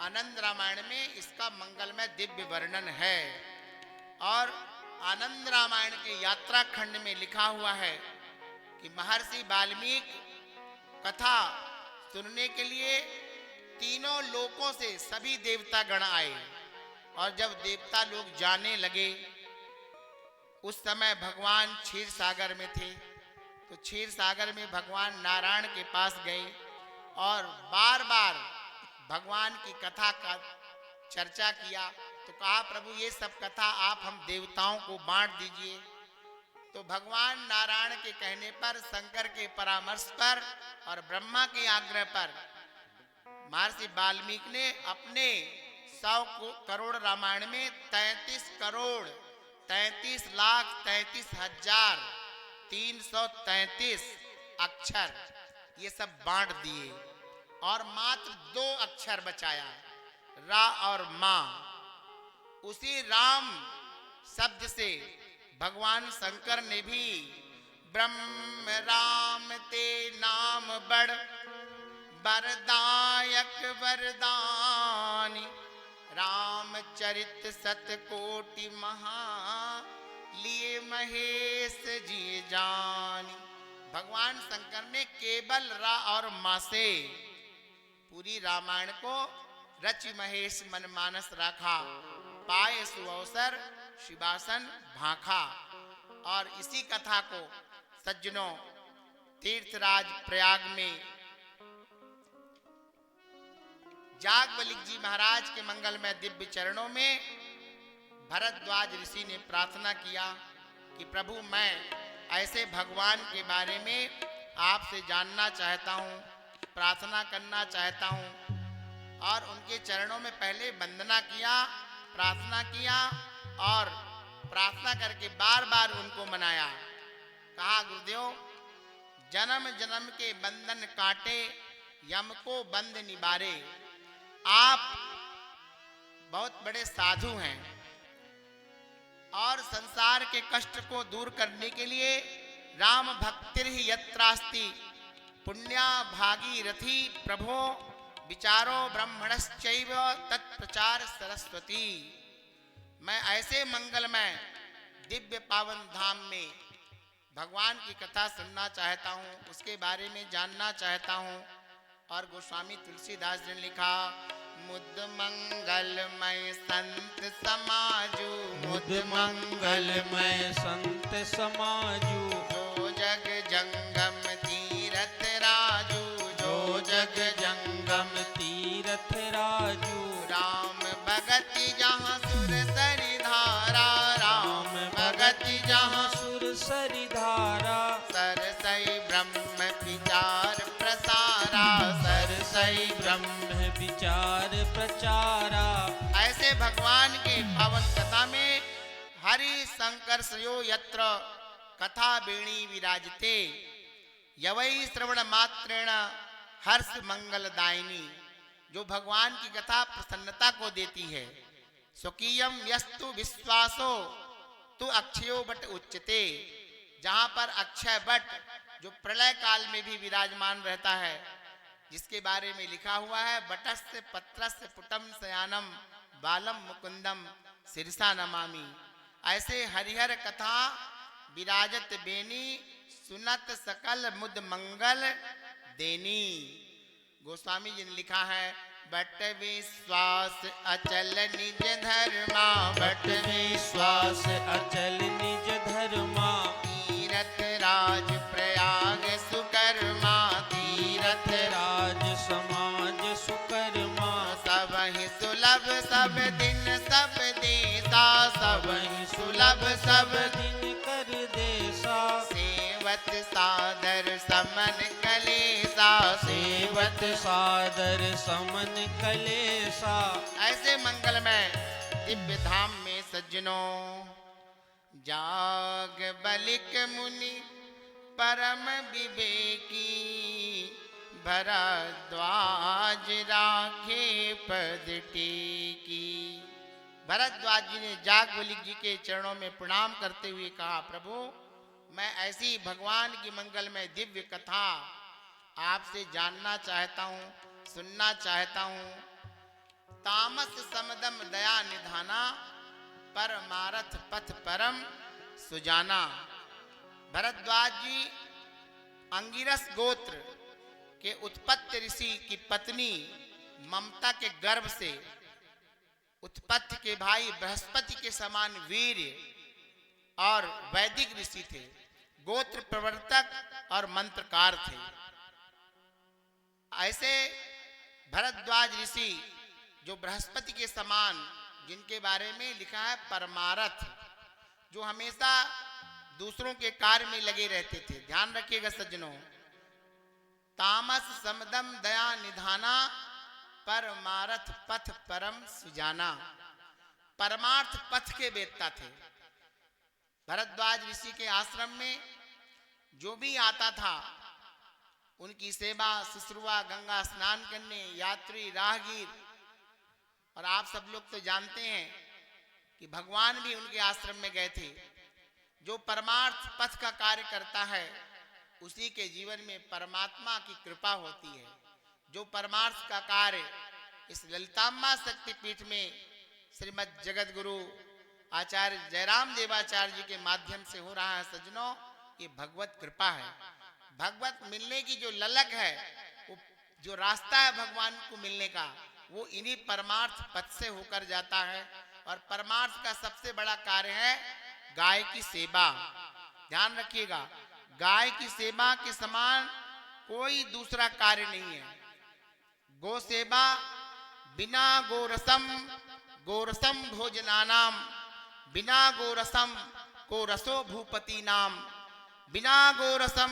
आनंद रामायण में इसका मंगलमय दिव्य वर्णन है। और आनंद रामायण के यात्रा खंड में लिखा हुआ है कि महर्षि वाल्मीकि कथा सुनने के लिए तीनों लोकों से सभी देवता गण आए। और जब देवता लोग जाने लगे, उस समय भगवान क्षीर सागर में थे। तो क्षीर सागर में भगवान नारायण के पास गए और बार बार भगवान की कथा का चर्चा किया। तो कहा, प्रभु ये सब कथा आप हम देवताओं को बांट दीजिए। तो भगवान नारायण के कहने पर, शंकर के परामर्श पर और ब्रह्मा के आग्रह पर महर्षि वाल्मीकि ने अपने 100 करोड़ रामायण में 33 करोड़ 33 लाख 33 हजार 333 अक्षर ये सब बांट दिए और मात्र 2 अक्षर बचाया, रा और मा। उसी राम शब्द से भगवान शंकर ने भी ब्रह्म राम ते नाम बड़ वरदायक वरदानी रामचरित सतकोटि महा लिए महेश जी जानी। भगवान शंकर ने केवल रा और मा से पूरी रामायण को रचि महेश मन मानस रखा, पाए सुअवसर शिवासन भाखा। और इसी कथा को सज्जनों तीर्थराज प्रयाग में जागवल्लि जी महाराज के मंगलमय दिव्य चरणों में भरद्वाज ऋषि ने प्रार्थना किया कि प्रभु मैं ऐसे भगवान के बारे में आपसे जानना चाहता हूँ, प्रार्थना करना चाहता हूँ। और उनके चरणों में पहले वंदना किया, प्रार्थना किया और प्रार्थना करके बार बार उनको मनाया। कहा, गुरुदेव जन्म जन्म के बंधन काटे यम को बंद निवारे। आप बहुत बड़े साधु हैं और संसार के कष्ट को दूर करने के लिए राम भक्तिर ही यत्रास्ति पुण्या भागीरथी प्रभो विचारो ब्रह्मणश्चैव तत्प्रचार सरस्वती। मैं ऐसे मंगलमय दिव्य पावन धाम में भगवान की कथा सुनना चाहता हूँ, उसके बारे में जानना चाहता हूँ। और गोस्वामी तुलसीदास जी ने लिखा, मुद मंगलमय संत समाजू, मुद मंगलमय संत समाजू, जो जग जंगम तीरथ राजू, जो जग जंगम तीरथ राजू। राम भगत जहाँ सुर सरि धारा, राम भगत जहाँ सुर सरि धारा, सरसई ब्रह्म विचार प्रसारा, सरसई ब्रह्म विचार प्रचारा। ऐसे भगवान के पावन कथा में हरि संकर्षयो यत्र कथा बेणी विराजते, यवै श्रवण मात्रेण हर्ष मंगलदायिनी। जो भगवान की कथा प्रसन्नता को देती है। स्वकीयम यस्तु विश्वासो तु अक्षयो बट उच्चते। जहाँ पर अक्षय बट जो प्रलय काल में भी विराजमान रहता है, जिसके बारे में लिखा हुआ है, बटस्य पत्रस्य पुटम शयानम बालम मुकुंदम सिरसा नमामि। ऐसे हरिहर कथा विराजत बेनी, सुनत सकल मुद मंगल देनी। गोस्वामी जी ने लिखा है, बट विश्वास अचल निज धर्मा, बट विश्वास अचल निज धर्मा। तीरथ राज प्रयाग सुकर्मा, तीरथ राज समाज सुकर्मा। सबहि सुलभ सब दिन सब देसा, सबहि सुलभ सब दिन कर देसा। सेवत सादर समन कलेसा, सेवत सादर समन कलेसा। ऐसे मंगलमय दिव्य धाम में सज्जनों जाग बलिक मुनि परम विवेकी, भरद्वाज राखे पद टेकी। भरद्वाज जी ने जागवल्लि जी के चरणों में प्रणाम करते हुए कहा, प्रभु मैं ऐसी भगवान की मंगलमय दिव्य कथा आपसे जानना चाहता हूँ, सुनना चाहता हूँ। तामस समदम दया निधाना, परमारथ पथ परम सुजाना। भरद्वाज जी अंगिरस गोत्र के उत्पत्ति ऋषि की पत्नी ममता के गर्भ से उत्पत्ति के भाई बृहस्पति के समान वीर और वैदिक ऋषि थे। गोत्र प्रवर्तक और मंत्रकार थे। ऐसे भरद्वाज ऋषि जो बृहस्पति के समान, जिनके बारे में लिखा है परमारथ, जो हमेशा दूसरों के कार्य में लगे रहते थे। ध्यान रखिएगा सज्जनों, तामस समदम दया निधाना, परमारथ पथ परम सुजाना। परमार्थ पथ के वेत्ता थे। भरद्वाज ऋषि के आश्रम में जो भी आता था, उनकी सेवा शुश्रूषा, गंगा स्नान करने, यात्री, राहगीर, और आप सब लोग तो जानते हैं कि भगवान भी उनके आश्रम में गए थे। जो परमार्थ पथ का कार्य करता है, उसी के जीवन में परमात्मा की कृपा होती है। जो परमार्थ का कार्य इस ललिताम्बा शक्तिपीठ में श्रीमद् जगत गुरु आचार्य जयराम देवाचार्य जी के माध्यम से हो रहा है सज्जनों, ये भगवत कृपा है। भगवत मिलने की जो ललक है, वो जो रास्ता है भगवान को मिलने का, वो इन्हीं परमार्थ पथ से होकर जाता है। और परमार्थ का सबसे बड़ा कार्य है गाय की सेवा। ध्यान रखिएगा, गाय की सेवा के समान कोई दूसरा कार्य नहीं है। गो सेवा बिना गोरसम गोरसम भोजनानाम, बिना गोरसम को रसो भूपति नाम, बिना गोरसम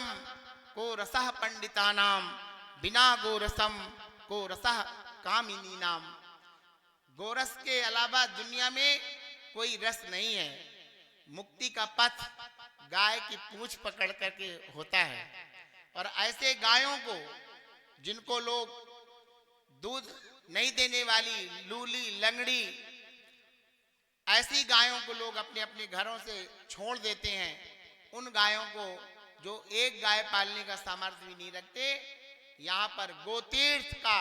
को रसः पंडितानाम, बिना गोरसम को रसः कामिनी नाम। गोरस के अलावा दुनिया में कोई रस नहीं है। मुक्ति का पथ गाय की पूंछ पकड़ करके होता है। और ऐसे गायों को, जिनको लोग दूध नहीं देने वाली, लूली, लंगड़ी, ऐसी गायों को लोग अपने अपने घरों से छोड़ देते हैं। उन गायों को जो एक गाय पालने का सामर्थ्य भी नहीं रखते, यहाँ पर गोतीर्थ का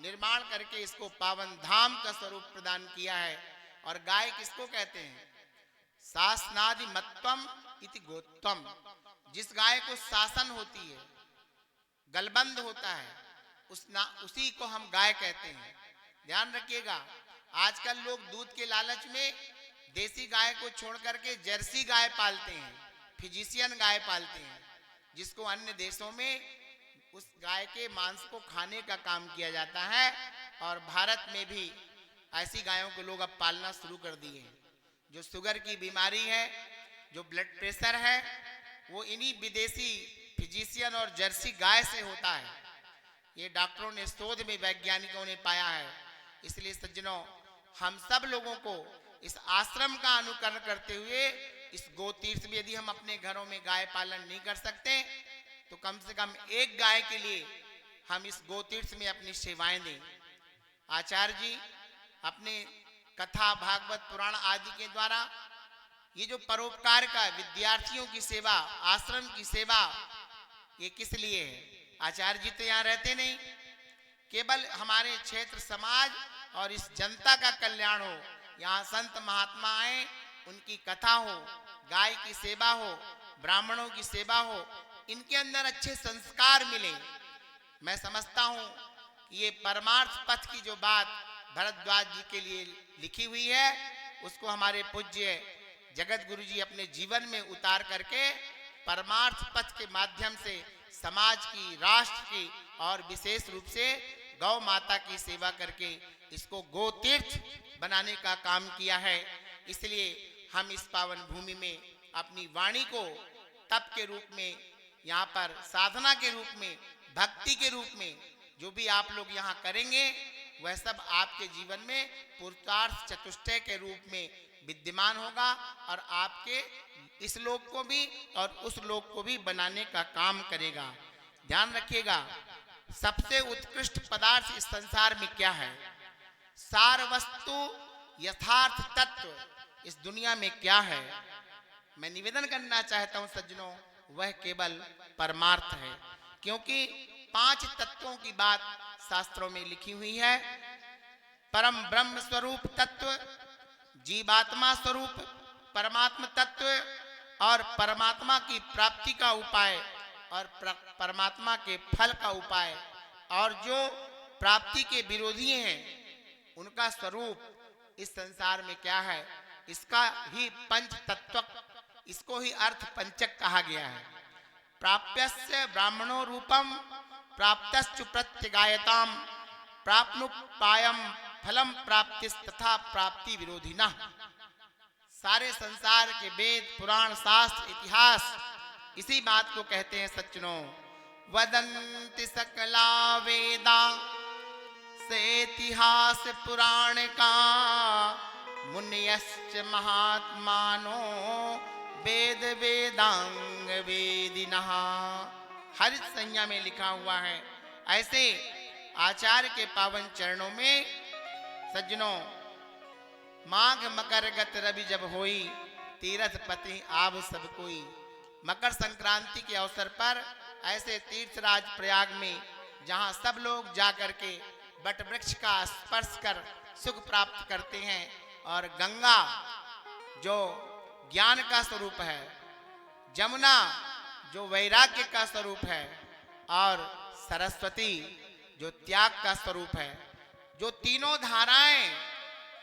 निर्माण करके इसको पावन धाम का स्वरूप प्रदान किया है। और गाय किसको कहते हैं? शासनादि मत्वम इति गोत्वम। जिस गाय को शासन होती है, गलबंद होता है, उसी को हम गाय कहते हैं। ध्यान रखिएगा, आजकल लोग दूध के लालच में देसी गाय को छोड़ करके जर्सी गाय पालते हैं, फिजिशियन गाय पालते हैं, जिसको अन्य देशों में उस गाय के मांस को खाने का काम किया जाता है। और भारत में भी ऐसी गायों को लोग अब पालना शुरू कर दिए हैं। जो शुगर की बीमारी है, जो ब्लड प्रेशर है, वो इन्हीं विदेशी फिजिशियन और जर्सी गाय से होता है। ये डॉक्टरों ने, शोध में वैज्ञानिकों ने पाया है। इसलिए सज्जनों, हम सब लोगों को इस आश्रम का अनुकरण करते हुए इस गोतीर्थ में, यदि हम अपने घरों में गाय पालन नहीं कर सकते, तो कम से कम एक गाय के लिए हम इस गोतीर्थ में अपनी सेवाएं दें। आचार्य जी अपने कथा, भागवत, पुराण आदि के द्वारा ये जो परोपकार का, विद्यार्थियों की सेवा, आश्रम की सेवा, ये किस लिए है? आचार्य जी तो यहाँ रहते नहीं, केवल हमारे क्षेत्र, समाज और इस जनता का कल्याण हो। यहाँ संत महात्मा आए, उनकी कथा हो, गाय की सेवा हो, ब्राह्मणों की सेवा हो, इनके अंदर अच्छे संस्कार मिले। मैं समझता हूँ कि ये परमार्थ पथ की जो बात भरद्वाज जी के लिए लिखी हुई है, उसको हमारे पूज्य जगत गुरु जी अपने जीवन में उतार करके परमार्थ पथ के माध्यम से समाज की, राष्ट्र की और विशेष रूप से गौ माता की सेवा करके इसको गोतीर्थ बनाने का काम किया है। इसलिए हम इस पावन भूमि में अपनी वाणी को तप के रूप में, यहाँ पर साधना के रूप में, भक्ति के रूप में जो भी आप लोग यहाँ करेंगे, वह सब आपके जीवन में पुरुषार्थ चतुष्टय के रूप में विद्यमान होगा और आपके इस लोक को भी और उस लोक को भी बनाने का काम करेगा। ध्यान रखिएगा, सबसे उत्कृष्ट पदार्थ इस संसार में क्या है? सार वस्तु, यथार्थ तत्व इस दुनिया में क्या है? मैं निवेदन करना चाहता हूं सज्जनों, वह केवल परमार्थ है। क्योंकि 5 तत्वों की बात शास्त्रों में लिखी हुई है। परम ब्रह्म स्वरूप तत्व, जीवात्मा स्वरूप परमात्म तत्व और परमात्मा की प्राप्ति का उपाय और परमात्मा के फल का उपाय, और जो प्राप्ति के विरोधी हैं उनका स्वरूप इस संसार में क्या है, इसका ही पंच तत्व, इसको ही अर्थ पंचक कहा गया है। प्राप्यस्य ब्राह्मणो रूपम प्राप्तश्च प्रत्यगायताम प्राप्नुपायम फलम प्राप्तिस तथा प्राप्ति विरोधिना। सारे संसार के वेद पुराण शास्त्र इतिहास इसी बात को कहते हैं सज्जनों। वदन्ति सकला वेदा से इतिहास पुराण का मुनियश्च महात्मानो वेद वेदांग वेदिनः। हरित संज्ञा में लिखा हुआ है। ऐसे आचार्य के पावन चरणों में सज्जनों, माघ मकर गत रवि जब होई तीरथ पति आव सब कोई। मकर संक्रांति के अवसर पर ऐसे तीर्थराज प्रयाग में जहां सब लोग जाकर के बट वृक्ष का स्पर्श कर सुख प्राप्त करते हैं, और गंगा जो ज्ञान का स्वरूप है, जमुना जो वैराग्य का स्वरूप है, और सरस्वती जो त्याग का स्वरूप है, जो तीनों धाराएं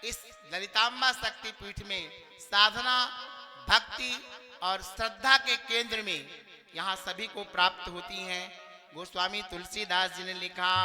इस ललितांबा शक्तिपीठ में साधना, भक्ति और श्रद्धा के केंद्र में यहाँ सभी को प्राप्त होती हैं। गोस्वामी तुलसीदास जी ने लिखा,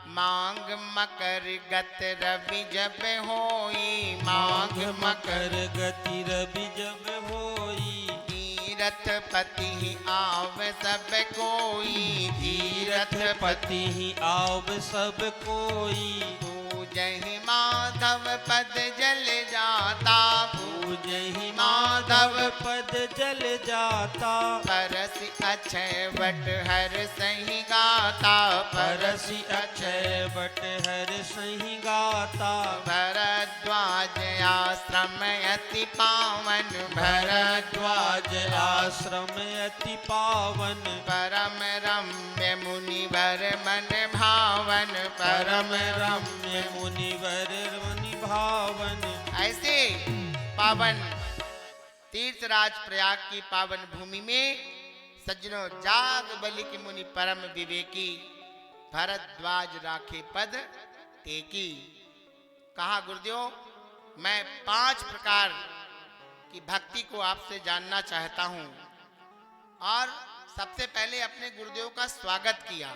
मांग मकर गत रवि जब होई, माघ मकर गति रवि जब होई, तीरथ पति आव सब कोई, तीरथ पति आव सब कोई। पूजहि माधव पद जल जाता, पूजहि माधव पद जल जाता, परसि अक्षय वट हर सही गाता, परसि अक्षय बट हर सही गाता। भरद्वाज आश्रम अति पावन, भरद्वाज आश्रम अति पावन, परम रम्य मुनिवर मन भावन, परम रम्य मुनिवर मुनि भावन। ऐसे पावन तीर्थराज प्रयाग की पावन भूमि में सज्जनों, जाग बलि की मुनि परम विवेकी, भरद्वाज राखे पद टेकी। कहा गुरुदेव, मैं 5 प्रकार की भक्ति को आपसे जानना चाहता हूं, और सबसे पहले अपने गुरुदेव का स्वागत किया।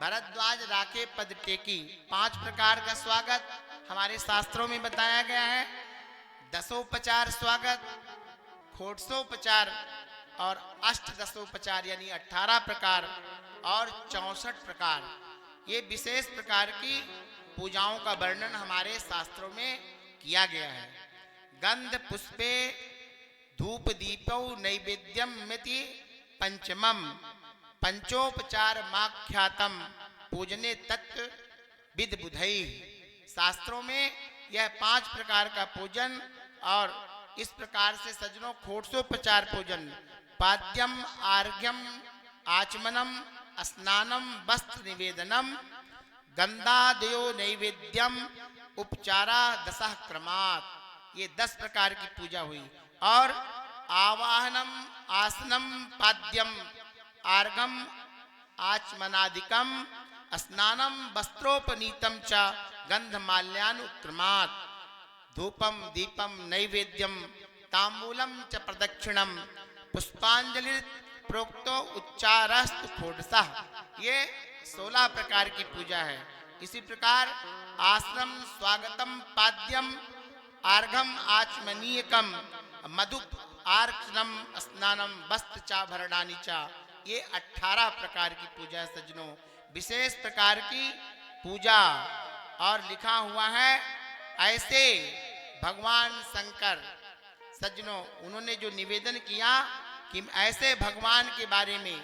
भरद्वाज राखे पद टेकी, 5 प्रकार का स्वागत हमारे शास्त्रों में बताया गया है। दसोपचार स्वागत, खोटसोपचार और अष्टदशोपचार यानी 18 प्रकार और 64 प्रकार, ये विशेष प्रकार की पूजाओं का वर्णन हमारे शास्त्रों में किया गया है। गंध पुष्पे धूप दीपौ नैवेद्यम मिति पंचमम पंचोपचार माख्यातम पूजने तत्व विद बुधई। शास्त्रों में यह 5 प्रकार का पूजन, और इस प्रकार से सज्जनों खोटसोपचार पूजन, पाद्यम आर्घ्यम आचमनम स्नानम वस्त्र निवेदनम गंधादयो नैवेद्यम उपचारा 10 क्रमात्, ये 10 प्रकार की पूजा हुई। और आवाहनम आसनम पाद्यम आर्घम आचमनादिकम स्नानम वस्त्रोपनीतम च गंधमाल्यानुक्रमात् धूपम दीपम नैवेद्यम तांबूलम च प्रदक्षिणम पुष्पांजलि प्रोक्तो उच्चारस्तु षोडशः। ये 16 प्रकार की पूजा है। इसी प्रकार आश्रम स्वागतम पाद्यम आर्घम आचमनीयकम मधुप आर्चनम स्नानम वस्त्र चाभरणानि चा, ये 18 प्रकार की पूजा सज्जनों, विशेष प्रकार की पूजा। और लिखा हुआ है, ऐसे भगवान शंकर सज्जनों, उन्होंने जो निवेदन किया कि ऐसे भगवान के बारे में,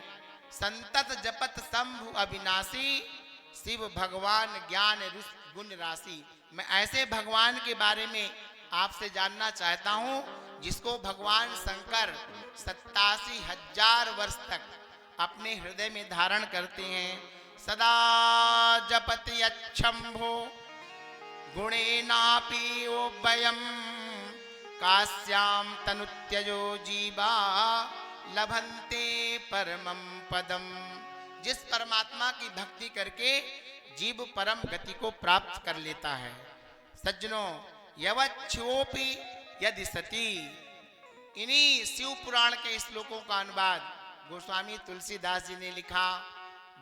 संतत जपत शंभु अविनाशी शिव भगवान ज्ञान गुण राशि, मैं ऐसे भगवान के बारे में आपसे जानना चाहता हूं जिसको भगवान शंकर 87,000 वर्ष तक अपने हृदय में धारण करते हैं। सदा जपति अच्छम्भो गुणेनापि ओभयम काश्याम तनुत्यजो जीवा लभन्ते परमं पदम। जिस परमात्मा की भक्ति करके जीव परम गति को प्राप्त कर लेता है। सज्जनों, यवच्छोपि यदि सती, इन्हीं शिव पुराण के श्लोकों का अनुवाद गोस्वामी तुलसीदास जी ने लिखा।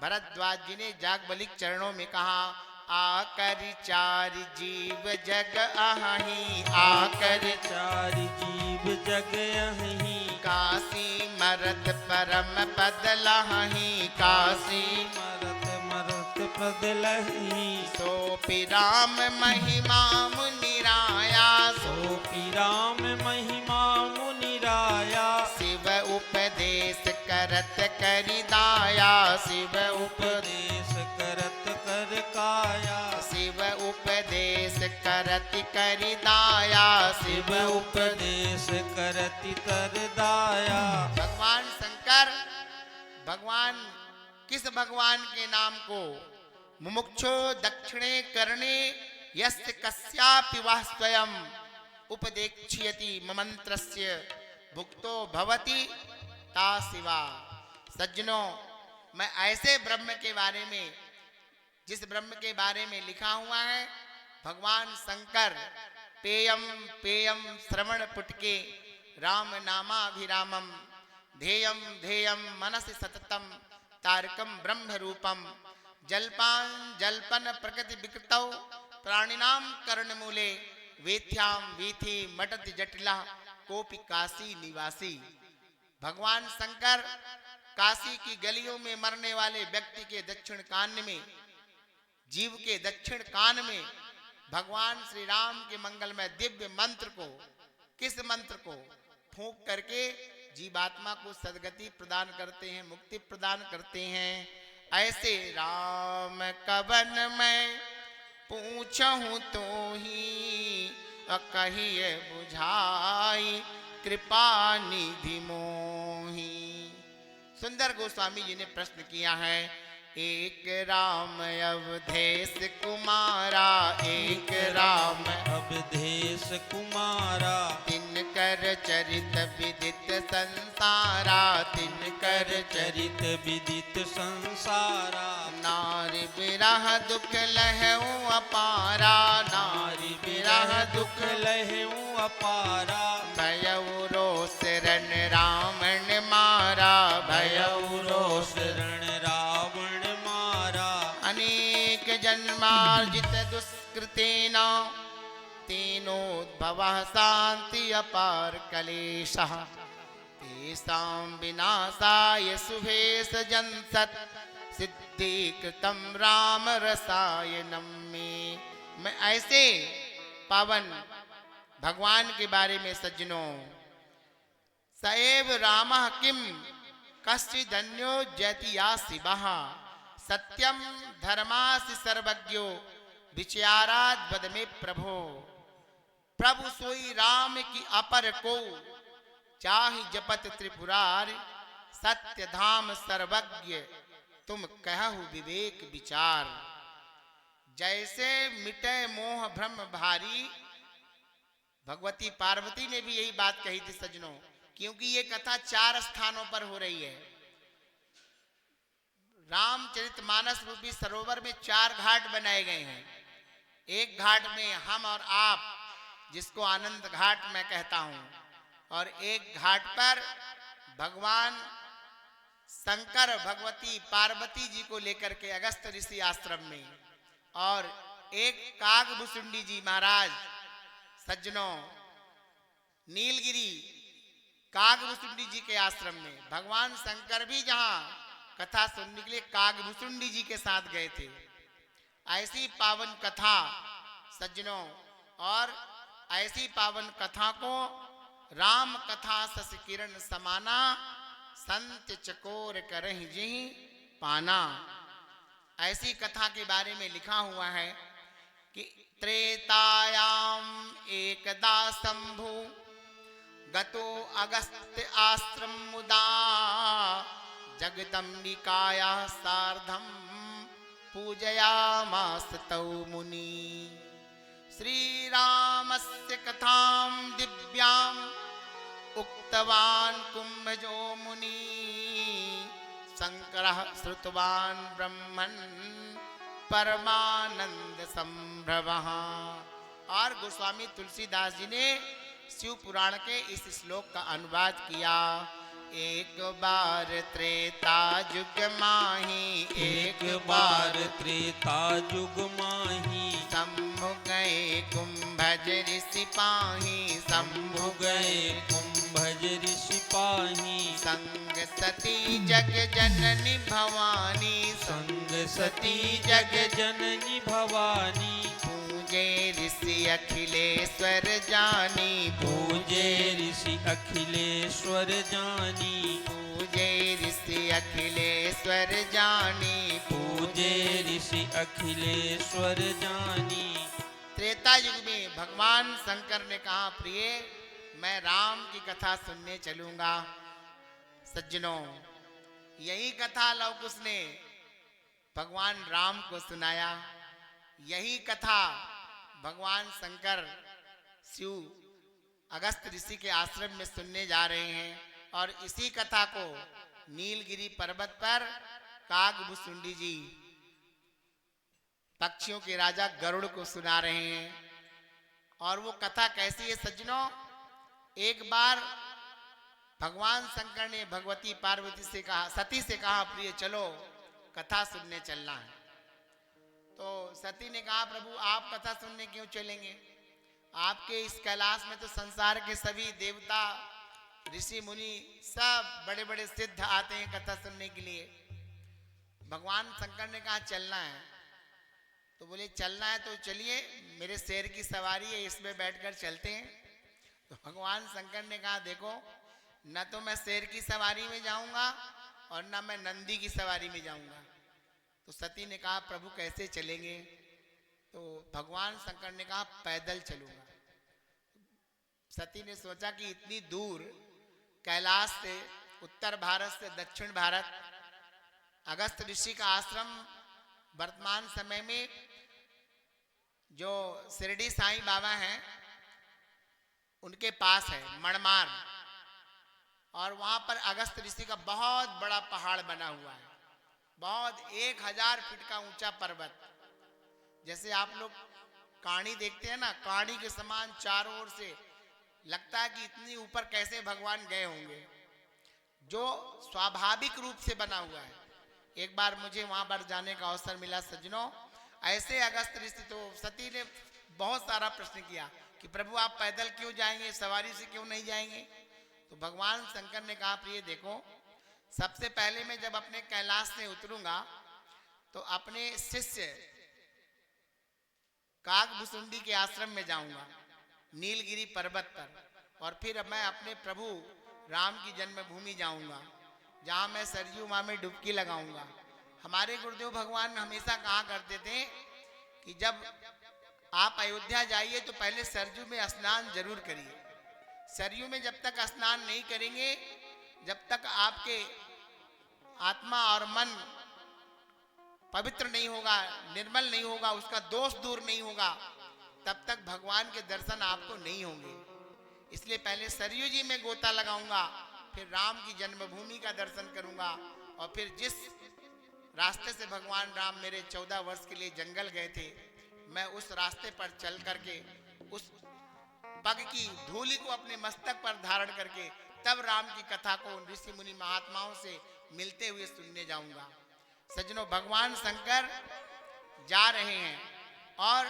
भरद्वाज जी ने जागबलिक चरणों में कहा, आकर चारि जीव जग अहि, आकर चारि जीव जग अहि, काशी मरत परम पद लहि, काशी मरत मरत पद लहि, सोपि राम महिमा मुनिराया, सोपि राम महिमा मुनिराया, शिव उपदेश करत करिदाया, शिव उपदेश करत कर काया, शिव उपदेश करत करिदाया, शिव उपदेश करति कर दाया। भगवान शंकर, भगवान किस भगवान के नाम को मुमुक्षो दक्षिणे करणे यस्य कस्यापि वः स्वयं उपदेक्ष्यति ममंत्रस्य भुक्तो भवति ता शिवा। सज्जनों, मैं ऐसे ब्रह्म के बारे में, जिस ब्रह्म के बारे में लिखा हुआ है, भगवान शंकर पेयम पेयम श्रवण पुटके राम नामाभिरामम ध्येयम ध्येयम मनसि सततम तारकम ब्रह्म रूपम जल्पान जल्पन प्रकृति विकृतौ प्राणिनाम कर्णमूले वेथ्याम वीथि मटति जटिला कोपि काशी निवासी। भगवान शंकर काशी की गलियों में मरने वाले व्यक्ति के दक्षिण कान में, जीव के दक्षिण कान में भगवान श्री राम के मंगलमय दिव्य मंत्र को, किस मंत्र को फूंक करके जीवात्मा को सदगति प्रदान करते हैं, मुक्ति प्रदान करते हैं। ऐसे राम कवन मैं पूछूं तो ही कहिए बुझाई कृपा निधि मोही। सुंदर गोस्वामी जी ने प्रश्न किया है, एक राम अवधेश कुमारा, एक राम अवधेश कुमारा, तिनकर चरित विदित संसारा, तिनकर चरित विदित संसारा, नारी विरह दुख लहऊ अपारा, नारी विरह दुख लहऊ अपारा, भयऊ रोष रण रावण मारा, भयऊ रोष रण रावण मारा, अनेक जन्मार्जित दुष्कृतेन तेनोद्भवः शांति अपार कलेशः, तेषां विनाशाय शुभे सजन्सत् सिद्धि कृतं राम रसायनम में। मैं ऐसे पावन भगवान के बारे में सज्जनों, सएव रामः किम कश्चिदन्यो जयति या शिवः, सत्यम धर्मासि सर्वज्ञो विचाराद वद में प्रभो। प्रभु सोई राम की अपर को चाहि जपत त्रिपुरारि, सत्य धाम सर्वज्ञ तुम कहु विवेक विचार। जैसे मिटे मोह भ्रम भारी, भगवती पार्वती ने भी यही बात कही थी सज्जनों, क्योंकि ये कथा 4 स्थानों पर हो रही है। रामचरितमानस रूपी सरोवर में 4 घाट बनाए गए हैं। एक घाट में हम और आप, जिसको आनंद घाट मैं कहता हूं, और एक घाट पर भगवान शंकर भगवती पार्वती जी को लेकर के अगस्त ऋषि आश्रम में, और एक कागभूषुंडी जी महाराज सज्जनों नीलगिरी कागभूषुंडी जी के आश्रम में। भगवान शंकर भी जहां कथा सुनने के लिए कागभूषुंडी जी के साथ गए थे। ऐसी पावन कथा सज्जनों, और ऐसी पावन कथा को राम कथा सस किरण समाना, संत चकोर करहि जिहि पाना। ऐसी कथा के बारे में लिखा हुआ है कि त्रेतायाम एकदा शंभु गतो अगस्त्य आश्रम मुदा, जगदम्बिकाया सार्धम पूजयामास तौ मुनि। श्री रामस्य कथां दिव्यां उक्तवान् कुंभजो मुनि शंकरः श्रुतवान् ब्रह्मन् परमानंद संभ्रमः। और गोस्वामी तुलसीदास जी ने शिव पुराण के इस श्लोक का अनुवाद किया। एक बार त्रेता युग माही, एक बार त्रेता युग माही, शंभु गए कुंभज ऋषि पाही, शंभु गए कुंभज ऋषि पाही, संग सती जग जननी भवानी, संग सती जग जननी भवानी, पूजे ऋषि अखिलेश्वर जानी, पूजे ऋषि अखिलेश्वर जानी, पूजे ऋषि अखिलेश्वर जानी, पूजे ऋषि अखिलेश्वर जानी। त्रेता युग में भगवान शंकर ने कहा, प्रिय मैं राम की कथा सुनने चलूंगा। सज्जनों, यही कथा लव कुश ने भगवान राम को सुनाया। यही कथा भगवान शंकर शिव अगस्त ऋषि के आश्रम में सुनने जा रहे हैं। और इसी कथा को नीलगिरी पर्वत पर कागभूषुंडी जी पक्षियों के राजा गरुड़ को सुना रहे हैं। और वो कथा कैसी है सज्जनों? एक बार भगवान शंकर ने भगवती पार्वती से कहा, सती से कहा, प्रिय चलो कथा सुनने चलना है। तो सती ने कहा, प्रभु आप कथा सुनने क्यों चलेंगे? आपके इस कैलाश में तो संसार के सभी देवता ऋषि मुनि सब बड़े बड़े सिद्ध आते हैं कथा सुनने के लिए। भगवान शंकर ने कहा चलना है। तो बोले चलना है तो चलिए, मेरे शेर की सवारी है, इसमें बैठकर चलते हैं। तो भगवान शंकर ने कहा, देखो न तो मैं शेर की सवारी में जाऊंगा और न मैं नंदी की सवारी में जाऊंगा। तो सती ने कहा, प्रभु कैसे चलेंगे? तो भगवान शंकर ने कहा, पैदल चलूंगा। सती ने सोचा कि इतनी दूर कैलाश से, उत्तर भारत से दक्षिण भारत, अगस्त ऋषि का आश्रम वर्तमान समय में जो शिरडी साईं बाबा हैं उनके पास है, मणमार। और वहां पर अगस्त ऋषि का बहुत बड़ा पहाड़ बना हुआ है, बहुत 1000 फीट का ऊंचा पर्वत। जैसे आप लोग कहानी देखते हैं ना, कहानी के समान चारों ओर से लगता है कि इतनी ऊपर कैसे भगवान गए होंगे, जो स्वाभाविक रूप से बना हुआ है। एक बार मुझे वहां पर जाने का अवसर मिला सज्जनों। ऐसे अगस्त ऋषि, तो सती ने बहुत सारा प्रश्न किया कि प्रभु आप पैदल क्यों जाएंगे, सवारी से क्यों नहीं जाएंगे? तो भगवान शंकर ने कहा, प्रिय देखो, सबसे पहले मैं जब अपने कैलाश से उतरूंगा तो अपने शिष्य कागभूषुंडी के आश्रम में जाऊंगा, नीलगिरी पर्वत पर। और फिर मैं अपने प्रभु राम की जन्मभूमि जाऊंगा, जहां मैं सरयू मां में डुबकी लगाऊंगा। हमारे गुरुदेव भगवान हमेशा कहा करते थे कि जब आप अयोध्या जाइए तो पहले सरयू में स्नान जरूर करिए। सरयू में जब तक स्नान नहीं करेंगे, जब तक आपके आत्मा और मन पवित्र नहीं होगा, निर्मल नहीं होगा, उसका दोष दूर नहीं होगा, तब तक भगवान के दर्शन आपको नहीं होंगे। इसलिए पहले सरयू जी में गोता लगाऊंगा, फिर राम की जन्मभूमि का दर्शन करूंगा। और फिर जिस रास्ते से भगवान राम मेरे 14 वर्ष के लिए जंगल गए थे, मैं उस रास्ते पर चल करके उस पग की धूलि को अपने मस्तक पर धारण करके तब राम की कथा को ऋषि मुनि महात्माओं से मिलते हुए सुनने जाऊंगा। सज्जनों, भगवान शंकर जा रहे हैं और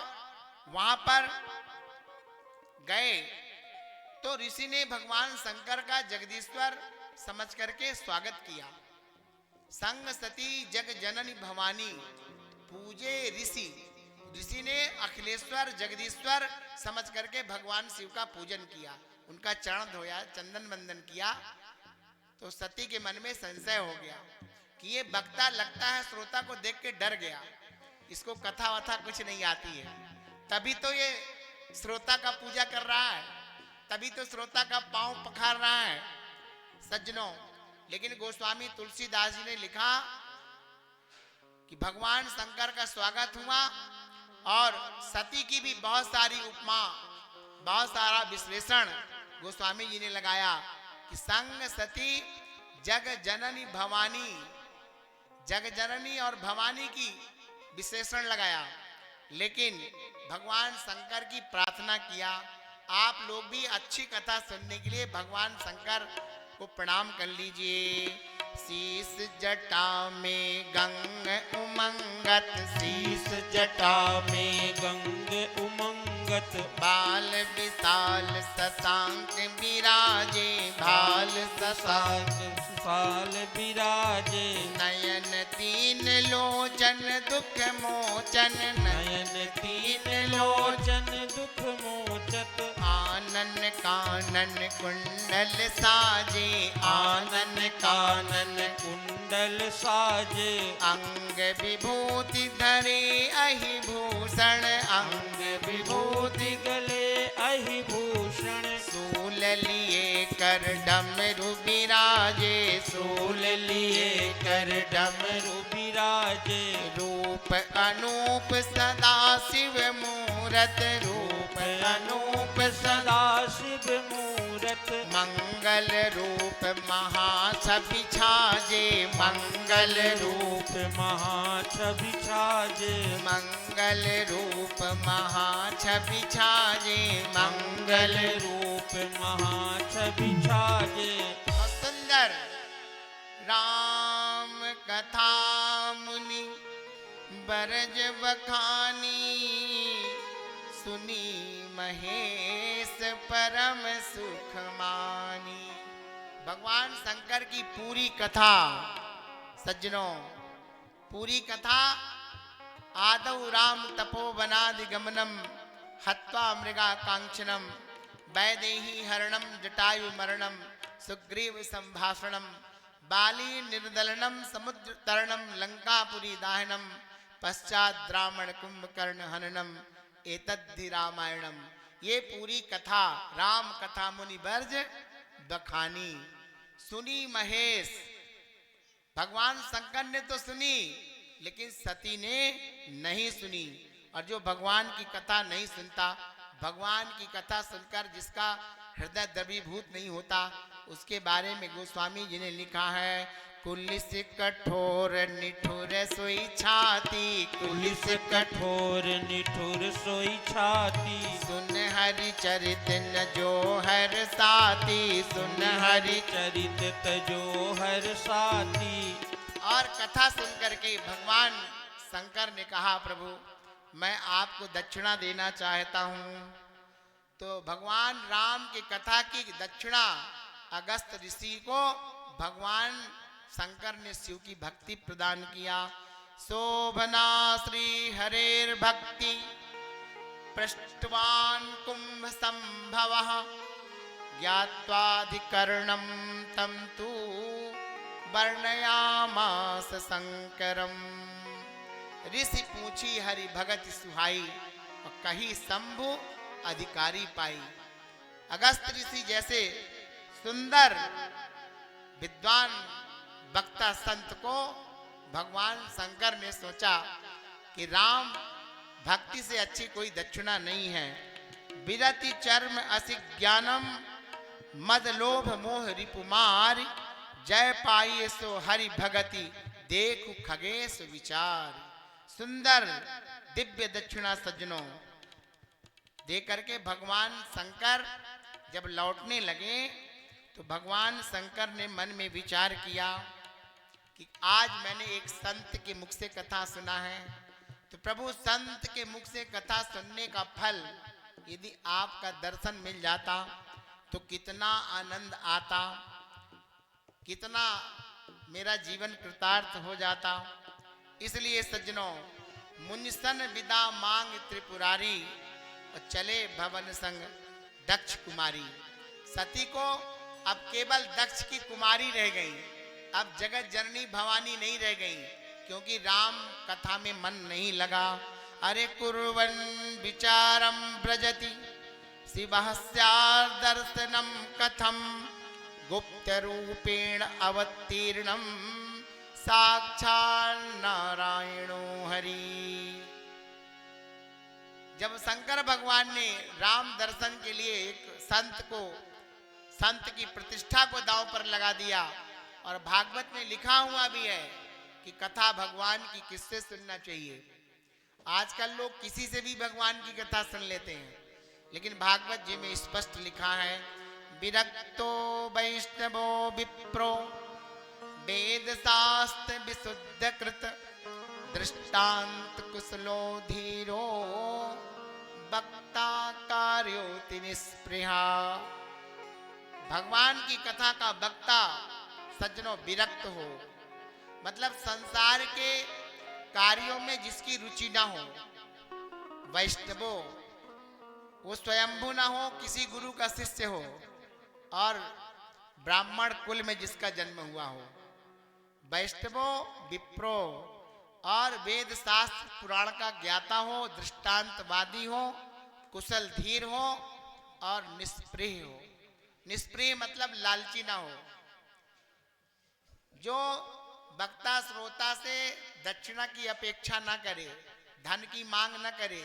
वहां पर गए तो ऋषि ने भगवान शंकर का जगदीश्वर समझ करके स्वागत किया। संग सती जग जननी भवानी पूजे ऋषि। ऋषि ने अखिलेश्वर जगदीश्वर समझ करके भगवान शिव का पूजन किया, उनका चरण धोया, चंदन वंदन किया। तो सती के मन में संशय हो गया कि ये वक्ता लगता है श्रोता को देख के डर गया, इसको कथा वथा कुछ नहीं आती है, तभी तो ये श्रोता का पूजा कर रहा है, तभी तो श्रोता का पांव पखार रहा है। सज्जनों, लेकिन गोस्वामी तुलसीदास जी ने लिखा कि भगवान शंकर का स्वागत हुआ और सती की भी बहुत सारी उपमा, बहुत सारा विश्लेषण गोस्वामी जी ने लगाया। कि संग सती जग जननी भवानी, जग जननी और भवानी की विशेषण लगाया, लेकिन भगवान शंकर की प्रार्थना किया। आप लोग भी अच्छी कथा सुनने के लिए भगवान शंकर को प्रणाम कर लीजिए। शीस जटा में गंग उमंगत, शीस जटा में गंग उमंगत, बाल विशाल शशांक विराजे, भाल शशांक साल विराजे, नयन तीन लोचन दुख मोचन, नयन तीन लोचन दुख मोचत, आनन कानन कुंडल साजे, आनन कानन कुंडल साजे, अंग विभूति धरे अहि भूषण, अंग विभूति गले अहि भूषण, सूल लिए कर डमरू विराजे, सूल लिए कर डमरू विराजे, रूप अनूप सदा शिव मूरत, रूप अनूप सदा शिव मूरत, मंगल रूप महाछवि छाजे, मंगल रूप महाछवि छाजे, मंगल रूप महाछवि छाजे, मंगल रूप महाछवि छाजे। और सुंदर राम कथा मुनि बरज बखानी, सुनी महेश परम सुख मानी। भगवान शंकर की पूरी कथा सज्जनों, पूरी कथा आदौ राम तपोवनादि गमनम हत्वा मृगा कांक्षणम, वैदेही हरणम जटायु मरणम, सुग्रीव संभाषणम, बाली निर्दलनम, समुद्र तरणम, लंकापुरी दाहनम, पश्चात ब्राह्मण कुंभकर्ण हननम, एतद्धि रामायणम। ये पूरी कथा राम कथा मुनि बर्ज बखानी, सुनी महेश। भगवान शंकर ने तो सुनी, लेकिन सती ने नहीं सुनी। और जो भगवान की कथा नहीं सुनता, भगवान की कथा सुनकर जिसका हृदय द्रवीभूत नहीं होता, उसके बारे में गोस्वामी जी ने लिखा है, कुलिस कठोर निठुर सोई छाती, कुलिस कठोर निठुर सोई छाती, सुन हरि चरित न जो हर साथी, सुन हरि चरित तजो हर साथी। और कथा सुन करके भगवान शंकर ने कहा, प्रभु मैं आपको दक्षिणा देना चाहता हूँ। तो भगवान राम की कथा की दक्षिणा अगस्त ऋषि को भगवान शंकर ने शिव की भक्ति प्रदान किया। शोभना श्री हरेर भक्ति पृष्ठवान कुंभ संभवः, ज्ञात्वाधिकरणं तम तु वर्णयामास शंकरम। ऋषि पूछी हरि भगति सुहाई, और कही शंभु अधिकारी पाई। अगस्त ऋषि जैसे सुंदर विद्वान वक्ता संत को भगवान शंकर ने सोचा कि राम भक्ति से अच्छी कोई दक्षिणा नहीं है। विरति चर्म असि ज्ञानम, मद लोभ मोह रिपुमार, जय पाइए सो हरि भगति, देखु खगेश विचार। सुंदर दिव्य दक्षिणा सज्जनों दे करके भगवान शंकर जब लौटने लगे, तो भगवान शंकर ने मन में विचार किया कि आज मैंने एक संत के मुख से कथा सुना है, तो प्रभु संत के मुख से कथा सुनने का फल यदि आपका दर्शन मिल जाता तो कितना आनंद आता, कितना मेरा जीवन कृतार्थ हो जाता। इसलिए सज्जनों, मुनिसन विदा मांग त्रिपुरारी, और चले भवन संग दक्ष कुमारी। सती को अब केवल दक्ष की कुमारी रह गई, अब जगत जननी भवानी नहीं रह गई, क्योंकि राम कथा में मन नहीं लगा। अरे कुर्वन् विचारम व्रजति शिवः स्यात् दर्शनम कथम, गुप्त रूपेण अवतीर्णम साक्षात् नारायणो हरि। जब शंकर भगवान ने राम दर्शन के लिए एक संत को संत की प्रतिष्ठा को दांव पर लगा दिया। और भागवत में लिखा हुआ भी है कि कथा भगवान की किससे सुनना चाहिए। आजकल लोग किसी से भी भगवान की कथा सुन लेते हैं, लेकिन भागवत जी में स्पष्ट लिखा है, विरक्तो वैष्णवो विप्रो वेद शास्त्र विशुद्ध कृत दृष्टांत कुशलो धीरो वक्ता कार्योति निस्पृहा। भगवान की कथा का वक्ता सज्जनों विरक्त हो, मतलब संसार के कार्यों में जिसकी रुचि ना हो। वैष्णवो, वो स्वयंभू ना हो, किसी गुरु का शिष्य हो, और ब्राह्मण कुल में जिसका जन्म हुआ हो। वैष्णवो विप्रो, और वेद शास्त्र पुराण का ज्ञाता हो, दृष्टांतवादी हो, कुशल धीर हो और निष्प्रिय हो। निष्प्रिय मतलब लालची ना हो, जो वक्ता श्रोता से दक्षिणा की अपेक्षा ना करे, धन की मांग न करे।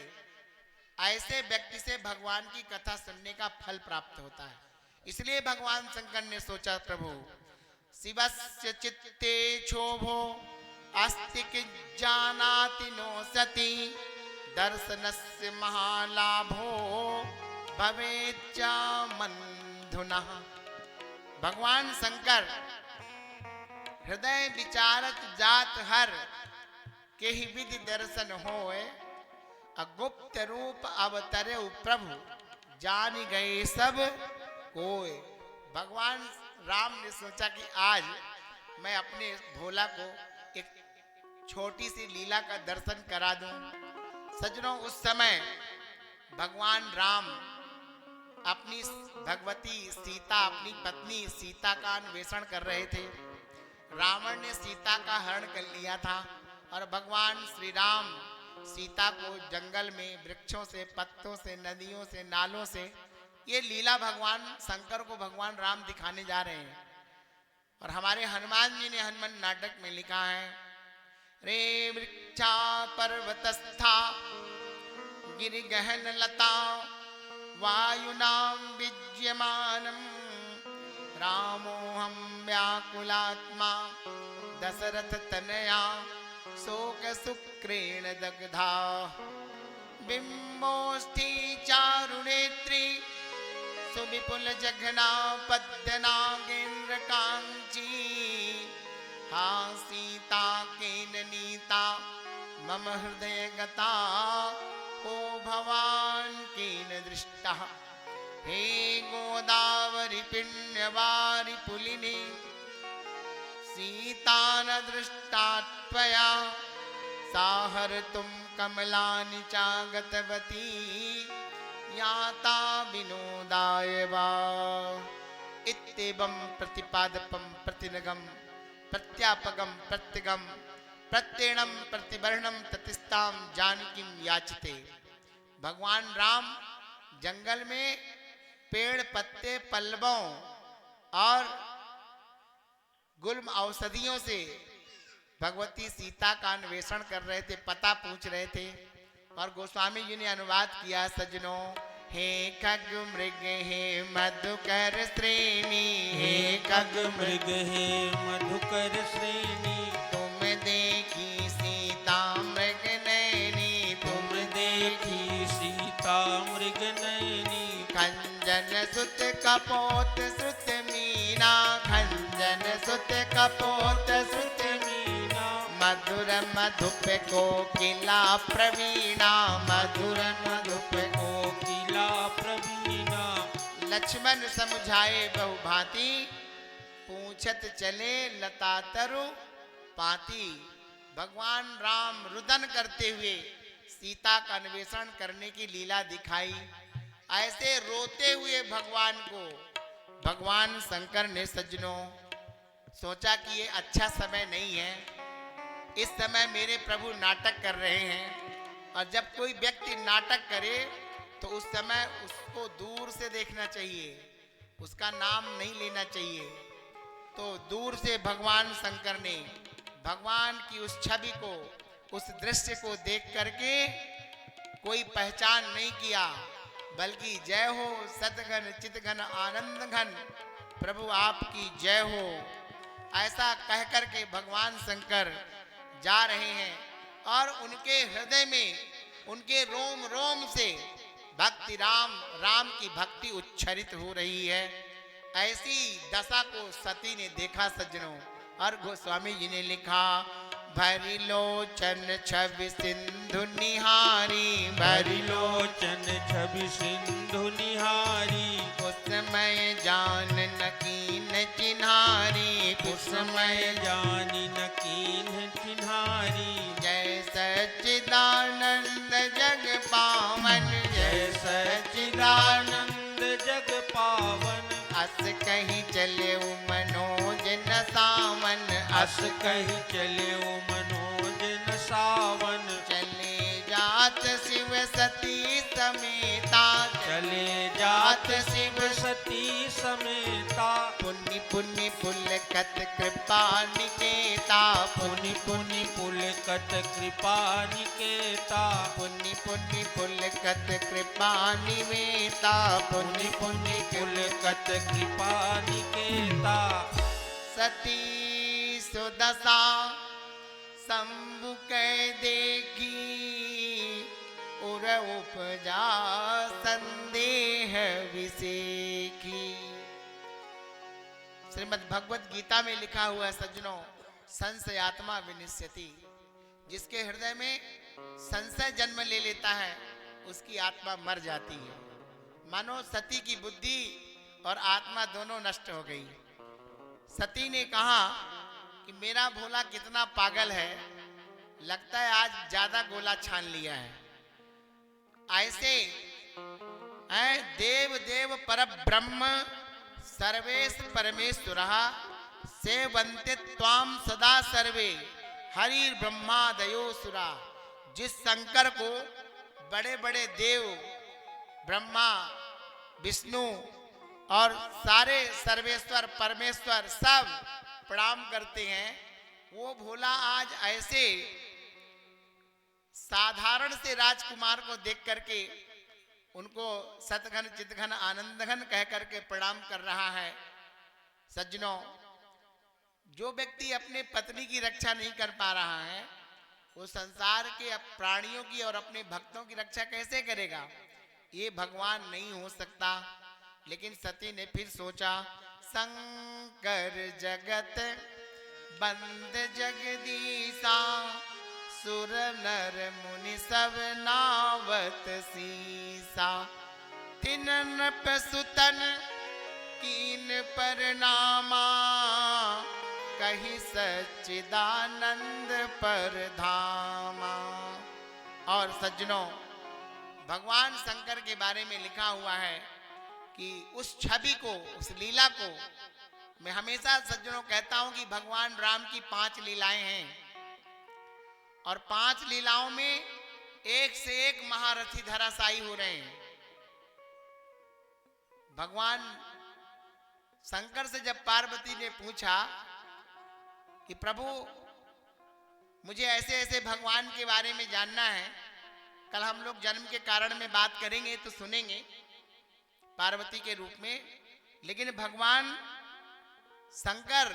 ऐसे व्यक्ति से भगवान की कथा सुनने का फल प्राप्त होता है। इसलिए भगवान शंकर ने सोचा, प्रभु शिवस्य चित्ते क्षोभो अस्ति किज्जानाति नो सति दर्शनस्य महालाभो भवेच्चा मन्धुनः। भगवान शंकर हृदय विचारत जात हर के ही विधि दर्शन होए, अगुप्त रूप अवतरे प्रभु जान गए सब कोय। भगवान राम ने सोचा कि आज मैं अपने भोला को एक छोटी सी लीला का दर्शन करा दूं। सज्जनों, उस समय भगवान राम अपनी भगवती सीता, अपनी पत्नी सीता का अन्वेषण कर रहे थे। रावण ने सीता का हरण कर लिया था और भगवान श्री राम सीता को जंगल में वृक्षों से, पत्तों से, नदियों से, नालों से, ये लीला भगवान शंकर को भगवान राम दिखाने जा रहे हैं। और हमारे हनुमान जी ने हनुमान नाटक में लिखा है, रे वृक्षा पर्वतस्था गिरि गहन लता वायुनाम विज्यमानम रामोहम व्याकुलात्मा दशरथ तनया शोक शुक्रेण दग्धा बिंबोष्ठी चारुनेत्री सुविपुल जघना पद्यनागेन्द्र कांची हा सीता केन नीता मम हृदय गता ओ भवान केन दृष्टा हे गोदावरी पुण्यवारी पुलिनी सीता न दृष्टा त्वया साहर तुम कमलानि चागतवती याता विनोदाय वा। इत्येवं प्रतिपादपं प्रतिनगम प्रत्यापगम प्रत्यगम प्रत्येणम प्रतिवर्णम ततिस्ताम जानकीम याचते। भगवान राम जंगल में पेड़ पत्ते पल्लवों और गुल्म औषधियों से भगवती सीता का अन्वेषण कर रहे थे, पता पूछ रहे थे। और गोस्वामी जी ने अनुवाद किया, सज्जनों, हे खग मृग हे मधुकर श्रेणी, हे खग मृग हे मधुकर श्रेणी, तुम देखी सीता मृग नैनी, तुम देखी सीता मृग नैनी, खंजन सुत कपोत श्रुत मीना, खंजन सुत कपोत श्रुत मीना, मधुर मधुप कोकिला प्रवीणा, मधुर मधुप कोकिला प्रवीणा। लक्ष्मण समझाए बहु भांति, पूछत चले लता तरु पाती। भगवान राम रुदन करते हुए सीता का अन्वेषण करने की लीला दिखाई। ऐसे रोते हुए भगवान को भगवान शंकर ने, सज्जनों, सोचा कि ये अच्छा समय नहीं है, इस समय मेरे प्रभु नाटक कर रहे हैं। और जब कोई व्यक्ति नाटक करे तो उस समय उसको दूर से देखना चाहिए, उसका नाम नहीं लेना चाहिए। तो दूर से भगवान शंकर ने भगवान की उस छवि को, उस दृश्य को देख करके कोई पहचान नहीं किया, बल्कि जय हो सतघन चितघन आनंद घन, प्रभु आपकी जय हो। ऐसा कह कर के भगवान शंकर जा रहे हैं और उनके हृदय में, उनके रोम रोम से भक्ति राम की भक्ति उच्छरित हो रही है। ऐसी दशा को सती ने देखा सज्जनों, और गोस्वामी जी ने लिखा, भरी लोचन छवि सिंधु निहारी, भरी लोचन छवि सिंधु निहारी, उस समय जान नकीन चिन्हारी, उस समय जानी नकीन चिन्हारी। जय सच्चिदानंद जग पावन, जय सच्चिदानंद जग पावन, अस कहीं चले मनोज न सावन, अस कहीं चले मनोज न सावन। चले जात शिव सती समेता, चले जात शिव सती समेता, पुनि पुनि पुलकत कृपा निकेता, पुनि पुनि पुलकत कृपा निकेता, पुनि पुनि पुलकत कृपा निवेता, पुनि पुनि पुलकत कृपा निकेता। सती सुदशा शंभु कह देखी, उर उपजा संदेह विसेखी। श्रीमद् भगवत गीता में लिखा हुआ है सज्जनों, संशयात्मा विनिश्यति, जिसके हृदय में संशय जन्म ले लेता है उसकी आत्मा मर जाती है। मानो सती की बुद्धि और आत्मा दोनों नष्ट हो गई। सती ने कहा कि मेरा भोला कितना पागल है, लगता है आज ज्यादा गोला छान लिया है। ऐसे देव देव पर ब्रह्म सर्वेश परमेश्वर सेवन्ते त्वाम सदा सर्वे हरि ब्रह्मादयो सुरा। जिस शंकर को बड़े बड़े देव ब्रह्मा विष्णु और सारे सर्वेश्वर परमेश्वर सब प्रणाम करते हैं, वो भोला आज ऐसे साधारण से राजकुमार को देख करके उनको सतघन चितघन आनंदघन कह करके प्रणाम कर रहा है। सज्जनों, जो व्यक्ति अपने पत्नी की रक्षा नहीं कर पा रहा है, वो संसार के प्राणियों की और अपने भक्तों की रक्षा कैसे करेगा? ये भगवान नहीं हो सकता। लेकिन सती ने फिर सोचा, शंकर जगत बंद जगदीशा, सुर नर मुनि सब नावत सीसा। तिनन पसुतन कीन परनामा, कही सच्चिदानंद पर धामा। और सज्जनों, भगवान शंकर के बारे में लिखा हुआ है कि उस छवि को, उस लीला को, मैं हमेशा सज्जनों कहता हूं कि भगवान राम की 5 लीलाएं हैं और 5 लीलाओं में एक से एक महारथी धराशायी हो रहे हैं। भगवान शंकर से जब पार्वती ने पूछा कि प्रभु मुझे ऐसे ऐसे भगवान के बारे में जानना है, कल हम लोग जन्म के कारण में बात करेंगे तो सुनेंगे पार्वती के रूप में। लेकिन भगवान शंकर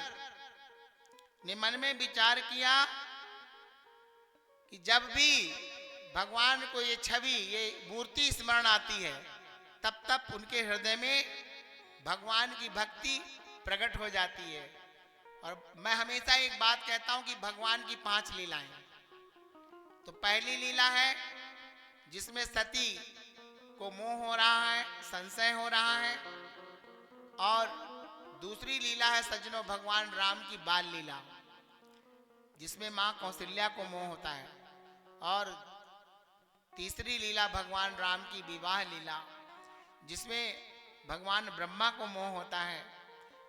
ने मन में विचार किया कि जब भी भगवान को ये छवि, ये मूर्ति स्मरण आती है, तब तब उनके हृदय में भगवान की भक्ति प्रकट हो जाती है। और मैं हमेशा एक बात कहता हूं कि भगवान की 5 लीलाएं। तो पहली लीला है जिसमें सती को मोह हो रहा है, संशय हो रहा है। और दूसरी लीला है सज्जनों भगवान राम की बाल लीला, जिसमें मां कौशल्या को मोह होता है। और तीसरी लीला भगवान राम की विवाह लीला, जिसमें भगवान ब्रह्मा को मोह होता है।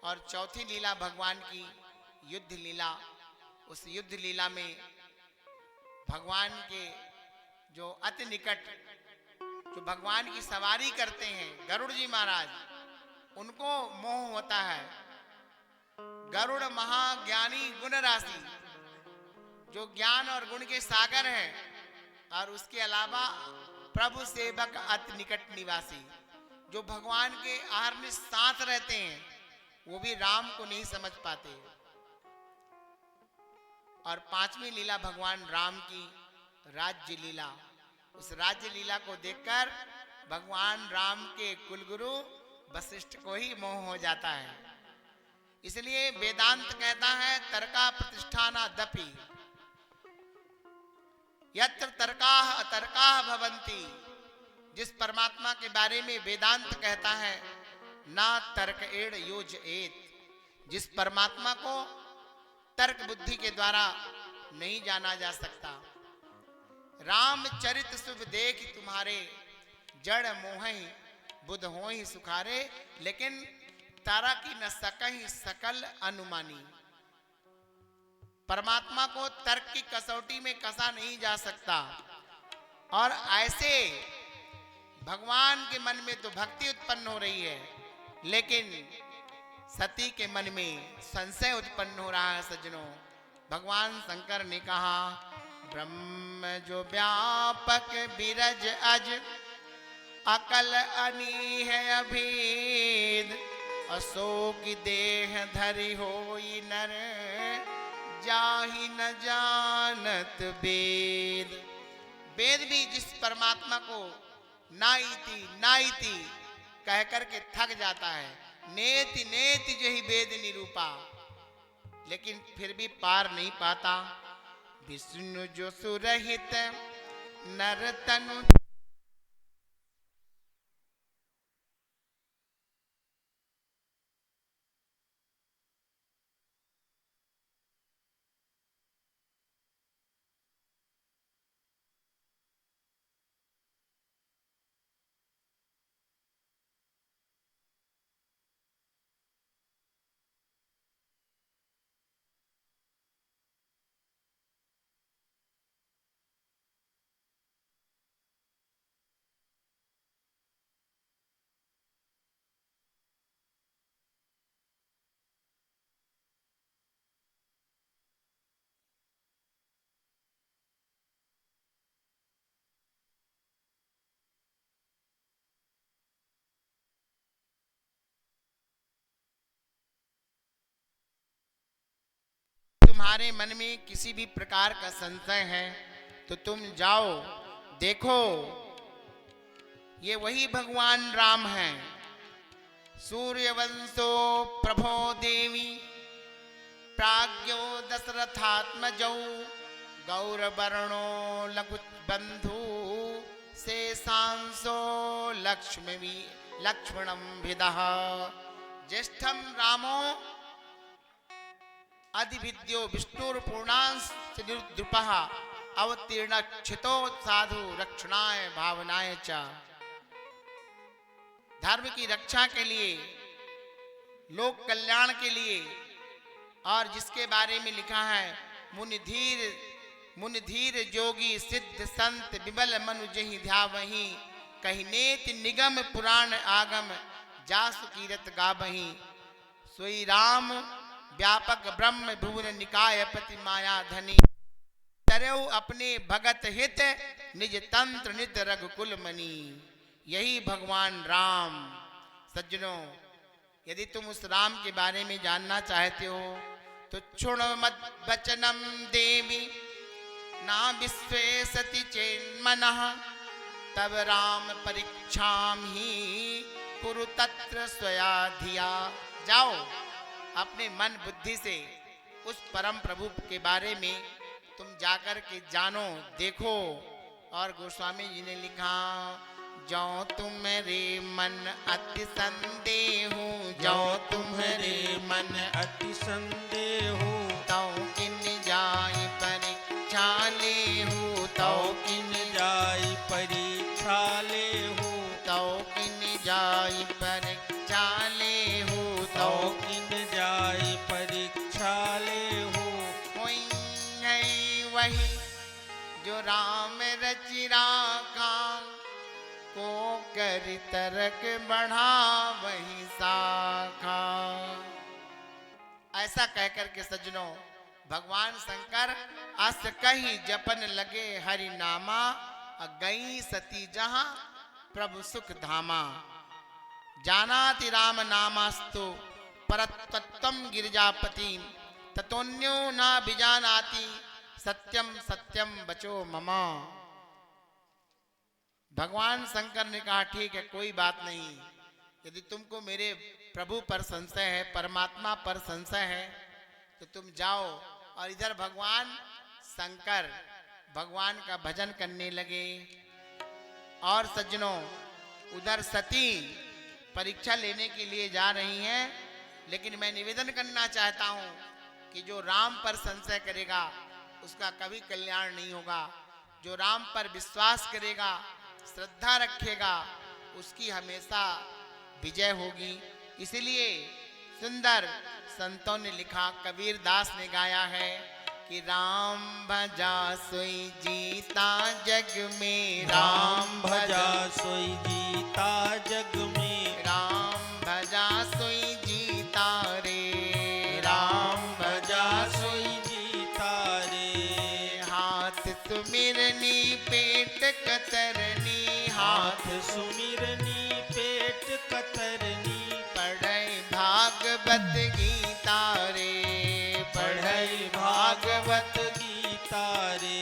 और चौथी लीला भगवान की युद्ध लीला। उस युद्ध लीला में भगवान के जो अति निकट, जो भगवान की सवारी करते हैं गरुड़ जी महाराज, उनको मोह होता है। गरुड़ महाज्ञानी गुण राशि, जो ज्ञान और गुण के सागर हैं। और उसके अलावा प्रभु सेवक अति निकट निवासी। जो भगवान के आर्य साथ रहते हैं वो भी राम को नहीं समझ पाते। और पांचवी लीला भगवान राम की राज्य लीला। उस राज्य लीला को देखकर भगवान राम के कुलगुरु वशिष्ठ को ही मोह हो जाता है। इसलिए वेदांत कहता है तर्का प्रतिष्ठाना दपि यत्र तर्काः अतर्काः भवन्ति। जिस परमात्मा के बारे में वेदांत कहता है ना तर्क एड़ योज एत, जिस परमात्मा को तर्क बुद्धि के द्वारा नहीं जाना जा सकता। रामचरित शुभ देख तुम्हारे जड़ मोहि बुध होहि सुखारे, लेकिन तारा की न सकहि सकल अनुमानी। परमात्मा को तर्क की कसौटी में कसा नहीं जा सकता। और ऐसे भगवान के मन में तो भक्ति उत्पन्न हो रही है, लेकिन सती के मन में संशय उत्पन्न हो रहा है। सज्जनों, भगवान शंकर ने कहा ब्रह्म जो व्यापक बिरज अज अकल अनी है अभेद, अशोक देह धरि होई नर जाहि न जानत वेद। वेद भी जिस परमात्मा को नाइति नाइति कह करके थक जाता है, नेति नेति जो ही वेद निरूपा, लेकिन फिर भी पार नहीं पाता। विष्णु जो सुरहित नर तनु तुम्हारे मन में किसी भी प्रकार का संशय है तो तुम जाओ, देखो ये वही भगवान राम हैं। सूर्यवंशो प्रभो देवी प्राज्ञो दशरथात्मजौ, गौरवर्णो लघुबंधु शेषांशो लक्ष्मणं भिदः, ज्येष्ठं रामो अधिविद्यो विष्णुर्पूर्णांश निरुद्रुपः, अवतीर्ण क्षितो साधु रक्षणाय भावनाय च। धर्म की रक्षा के लिए, लोक कल्याण के लिए, और जिसके बारे में लिखा है मुनि धीर जोगी सिद्ध संत विमल मनु जहि ध्यावहि, कहि नेति निगम पुराण आगम जासु कीरत गावहि। सोई राम व्यापक ब्रह्म भुवन निकाय पति माया धनी, तरऊ अपने भगत हित निज तंत्र नित रघुकुल मणि। यही भगवान राम। सज्जनों, यदि तुम उस राम के बारे में जानना चाहते हो तो क्षुण मत वचनम देवी ना विश्वेसति चेन्मनः, तब राम परीक्षाम ही कुरु तत्र स्वया धिया। जाओ, अपने मन बुद्धि से उस परम प्रभु के बारे में तुम जाकर के जानो, देखो। और गोस्वामी जी ने लिखा जो तुम्हारे मन अति संदेह, जो तुम्हारे मन अति संदेह, तो किन जाय परीक्षा लेहु, तो किन जाय परीक्षा लेहु, तो किन जाय परीक्षा लेहु, तो किन जाय परीक्षा लेहु। कोई है वही जो राम रचि राखा, को कर तरक बढ़ा वही शाखा। ऐसा कहकर के सज्जनों, भगवान शंकर अस कही जपन लगे हरि नामा, गई सती जहां प्रभु सुख धामा। जानाति राम नामास्तु परतत्वम गिरिजापति ततोन्यो न बिजानाति सत्यम सत्यम बचो ममा। भगवान शंकर ने कहा ठीक है, कोई बात नहीं, यदि तुमको मेरे प्रभु पर संशय है, परमात्मा पर संशय है, तो तुम जाओ। और इधर भगवान शंकर भगवान का भजन करने लगे। और सज्जनों, उधर सती परीक्षा लेने के लिए जा रही हैं। लेकिन मैं निवेदन करना चाहता हूं कि जो राम पर संशय करेगा उसका कभी कल्याण नहीं होगा। जो राम पर विश्वास करेगा, श्रद्धा रखेगा, उसकी हमेशा विजय होगी। इसलिए सुंदर संतों ने लिखा, कबीर दास ने गाया है कि राम भजा सोई जीता जग में, राम भजा सोई जीता जग में, राम भजा सोई जीता रे, राम भजा सोई जीता रे। हाथ सुमिरनी पेट कतरनी, हाथ सुमिरनी पेट कतरनी, पढ़ै भागवत गीता रे, पढ़ै भागवत गीता रे।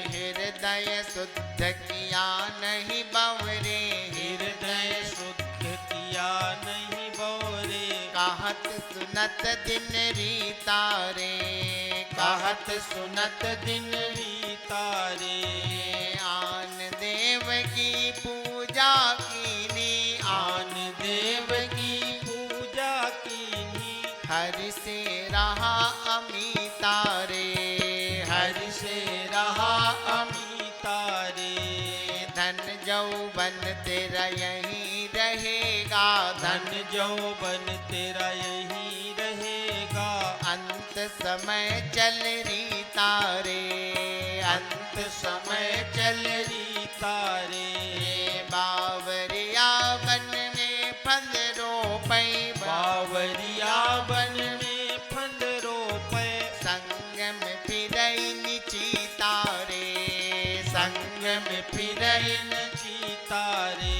हृदय शुद्ध किया नहीं बवरे, हृदय शुद्ध किया नहीं बोरे, कहत सुनत दिन रीता रे, कहत सुनत दिन रीता रे। आन देव की पूजा कीनी, आन देव की पूजा कीनी, हरि से रहा अमिता रे, हरि से रहा अमिता रे। धन जौवन तेरा यही रहेगा, धन जौवन तेरा यही रहेगा, अंत समय चल रीता रे, अंत समय चल रीता रे। बावरिया वन में फल रोपै, बावरिया वन में फल रोपै, संग में फिरई चीता रे, संग में फिरैन चीता रे।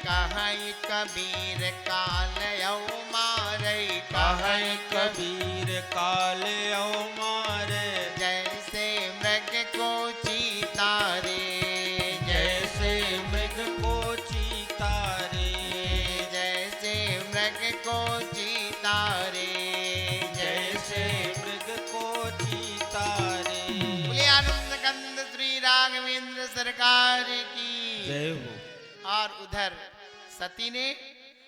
कहै कबीर काल यौ मारै, कहै कबीर काल औ मारे, जैसे मृग को चीता रे, जैसे मृग को चीता रे, जैसे मृग को चीता रे, जैसे मृग को चीता रे। बोले आनंद कंद श्री राघवेंद्र सरकार की जय हो। और उधर सती ने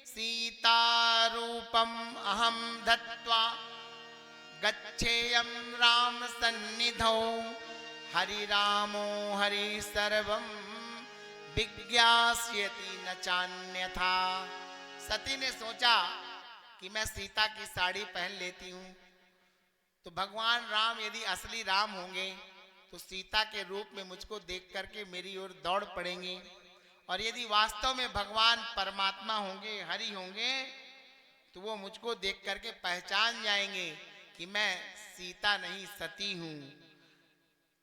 सीता रूपम अहम धत्वा गच्छेयम राम सन्निधौ, हरि रामो हरि सर्वम विज्ञास्यति न चान्यथा। सती ने सोचा कि मैं सीता की साड़ी पहन लेती हूँ, तो भगवान राम यदि असली राम होंगे तो सीता के रूप में मुझको देख करके मेरी ओर दौड़ पड़ेंगे। और यदि वास्तव में भगवान परमात्मा होंगे, हरि होंगे, तो वो मुझको देख करके पहचान जाएंगे कि मैं सीता नहीं सती हूँ।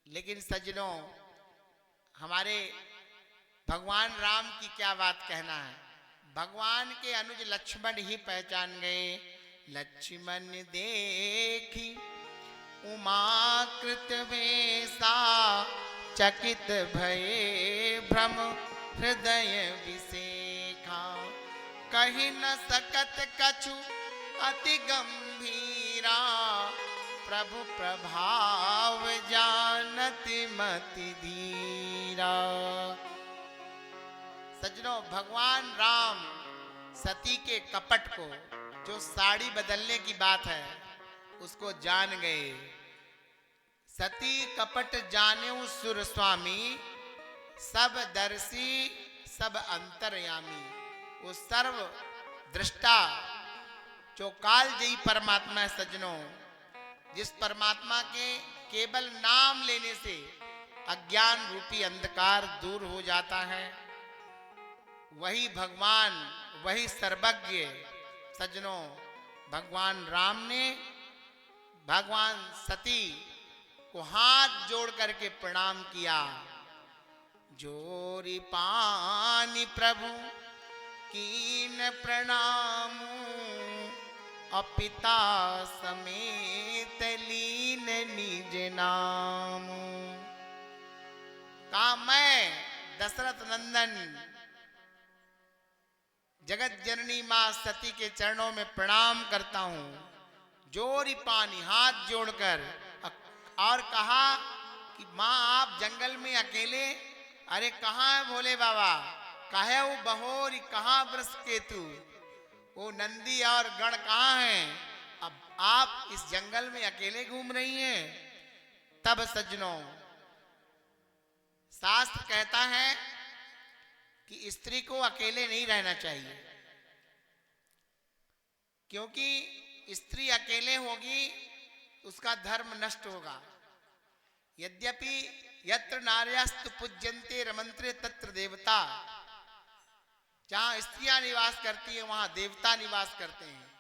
लेकिन सज्जनों, हमारे भगवान राम की क्या बात कहना है। भगवान के अनुज लक्ष्मण ही पहचान गए। लक्ष्मण देखी उमाकृत वेसा, चकित भये भ्रम हृदय विसेखा। कही न सकत कछु अति गंभीरा, प्रभु प्रभाव जानत मति धीरा। सज्जनों, भगवान राम सती के कपट को, जो साड़ी बदलने की बात है, उसको जान गए। सती कपट जाने सुर स्वामी, सब दर्शी सब अंतर्यामी। वो सर्व दृष्टा जो कालजयी परमात्मा है। सज्जनों, जिस परमात्मा के केवल नाम लेने से अज्ञान रूपी अंधकार दूर हो जाता है, वही भगवान, वही सर्वज्ञ। सज्जनों, भगवान राम ने भगवान सती को हाथ जोड़ करके प्रणाम किया। जोरी पानी प्रभु कीन प्रणाम, अपिता समेत लीन निज नाम। कहा मैं दशरथ नंदन जगत जननी मां सती के चरणों में प्रणाम करता हूं, जोरी पानी हाथ जोड़कर। और कहा कि मां आप जंगल में अकेले, अरे कहाँ है भोले बाबा, कहे वो बहोरी, कहाँ वृष केतु, वो नंदी और गण कहाँ हैं, अब आप इस जंगल में अकेले घूम रही हैं। तब सज्जनों शास्त्र कहता है कि स्त्री को अकेले नहीं रहना चाहिए, क्योंकि स्त्री अकेले होगी उसका धर्म नष्ट होगा। यद्यपि यत्र नार्यस्तु पूज्यन्ते रमन्ते तत्र देवता, जहां स्त्रियां निवास करती है वहां देवता निवास करते हैं।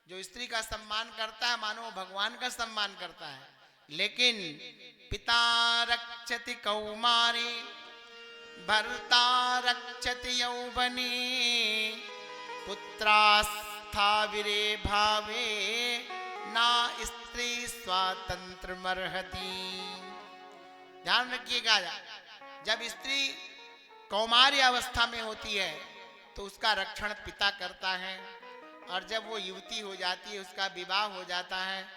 जो स्त्री का सम्मान करता है मानो भगवान का सम्मान करता है। लेकिन पिता रक्षति कौमारी, भर्ता रक्षति यौवनी, पुत्रास्थाविरे भावे, ना स्त्री स्वातंत्र मर्हति। ध्यान रखिएगा, जब स्त्री कौमार्य अवस्था में होती है तो उसका रक्षण पिता करता है, और जब वो युवती हो जाती है, उसका विवाह हो जाता है,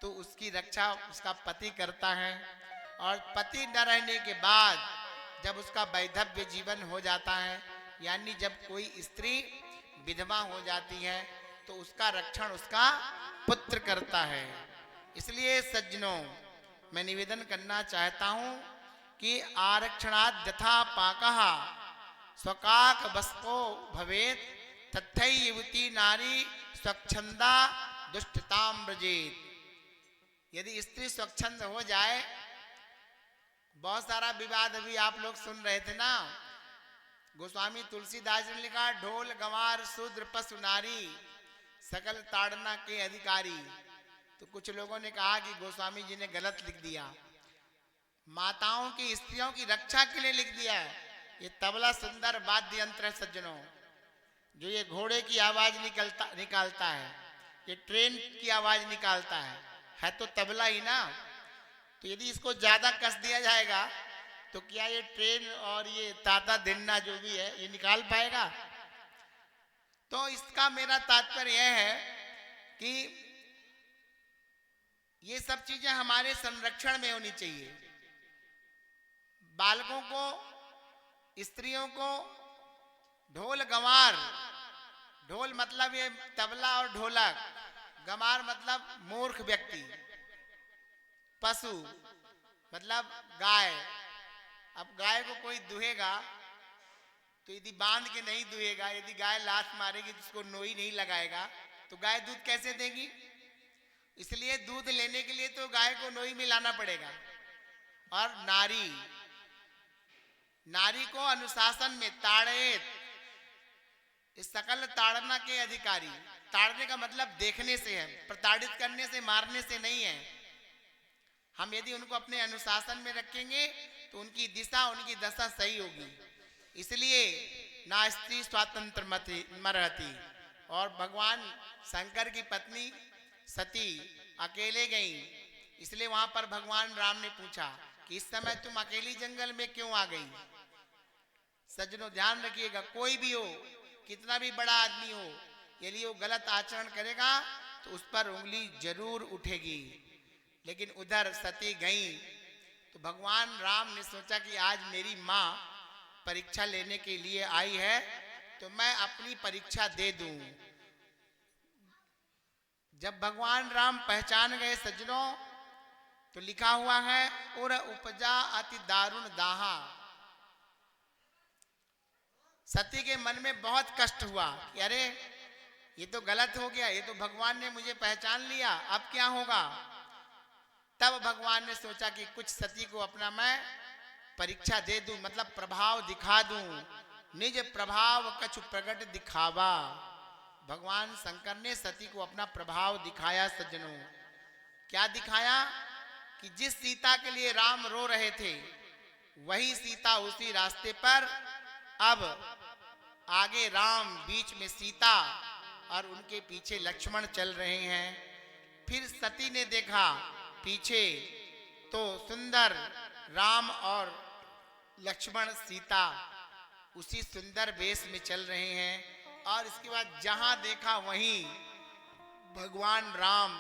तो उसकी रक्षा उसका पति करता है। और पति न रहने के बाद जब उसका वैधव्य जीवन हो जाता है, यानी जब कोई स्त्री विधवा हो जाती है, तो उसका रक्षण उसका पुत्र करता है। इसलिए सज्जनों मैं निवेदन करना चाहता हूं कि आरक्षणात् यथा पाकः स्वकाक वस्को भवेत्, तथै युवती नारी स्वच्छंदा दुष्टताम व्रजेत्। यदि स्त्री स्वच्छंद हो जाए, बहुत सारा विवाद अभी आप लोग सुन रहे थे ना, गोस्वामी तुलसीदास ने लिखा ढोल गंवार शूद्र पशु नारी सकल ताड़ना के अधिकारी। तो कुछ लोगों ने कहा कि गोस्वामी जी ने गलत लिख दिया, माताओं की स्त्रियों की रक्षा के लिए लिख दिया है। ये तबला सुंदर वाद्य यंत्र है सज्जनों, जो ये घोड़े की आवाज निकालता है, ये ट्रेन की आवाज निकालता है तो तबला ही ना। तो यदि इसको ज्यादा कस दिया जाएगा तो क्या ये ट्रेन और ये ताता दिन्ना जो भी है ये निकाल पाएगा? तो इसका मेरा तात्पर्य यह है कि ये सब चीजें हमारे संरक्षण में होनी चाहिए। बालकों को, स्त्रियों को ढोल गंवार, ढोल मतलब ये तबला और ढोलक, गंवार मतलब मूर्ख व्यक्ति, पशु मतलब गाय। अब गाय को कोई दुहेगा तो यदि बांध के नहीं दुहेगा, यदि गाय लात मारेगी तो उसको नोई नहीं लगाएगा, तो गाय दूध कैसे देगी? इसलिए दूध लेने के लिए तो गाय को नोई में लाना पड़ेगा। और नारी, नारी को अनुशासन में ताड़ेत, इस सकल ताड़ना के अधिकारी। ताड़ने का मतलब देखने से है, प्रताड़ित करने से, मारने से नहीं है। हम यदि उनको अपने अनुशासन में रखेंगे तो उनकी दिशा, उनकी दशा सही होगी। इसलिए ना स्त्री स्वातंत्र मरहति। और भगवान शंकर की पत्नी सती अकेले गई, इसलिए वहां पर भगवान राम ने पूछा कि इस समय तुम अकेली जंगल में क्यों आ गई? सज्जनों ध्यान रखिएगा, कोई भी हो, कितना भी बड़ा आदमी हो, यदि वो गलत आचरण करेगा तो उस पर उंगली जरूर उठेगी। लेकिन उधर सती गई तो भगवान राम ने सोचा कि आज मेरी माँ परीक्षा लेने के लिए आई है तो मैं अपनी परीक्षा दे दूं। जब भगवान राम पहचान गए सज्जनों, तो लिखा हुआ है उर उपजा अति दारुण दाहा। सती के मन में बहुत कष्ट हुआ कि अरे ये तो गलत हो गया, ये तो भगवान ने मुझे पहचान लिया, अब क्या होगा? तब भगवान ने सोचा कि कुछ सती को अपना मैं परीक्षा दे दूं, मतलब प्रभाव दिखा दूं। निज प्रभाव कछु प्रगट दिखावा। भगवान शंकर ने सती को अपना प्रभाव दिखाया सज्जनों। क्या दिखाया? कि जिस सीता के लिए राम रो रहे थे, वही सीता उसी रास्ते पर। अब आगे राम, बीच में सीता और उनके पीछे लक्ष्मण चल रहे हैं। फिर सती ने देखा पीछे तो सुंदर राम और लक्ष्मण सीता उसी सुंदर वेश में चल रहे हैं। और इसके बाद जहां देखा वहीं भगवान राम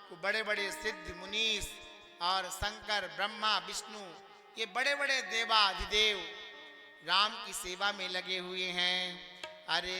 को बड़े बड़े सिद्ध मुनीस और शंकर, ब्रह्मा, विष्णु, ये बड़े बड़े देवाधिदेव राम की सेवा में लगे हुए हैं। अरे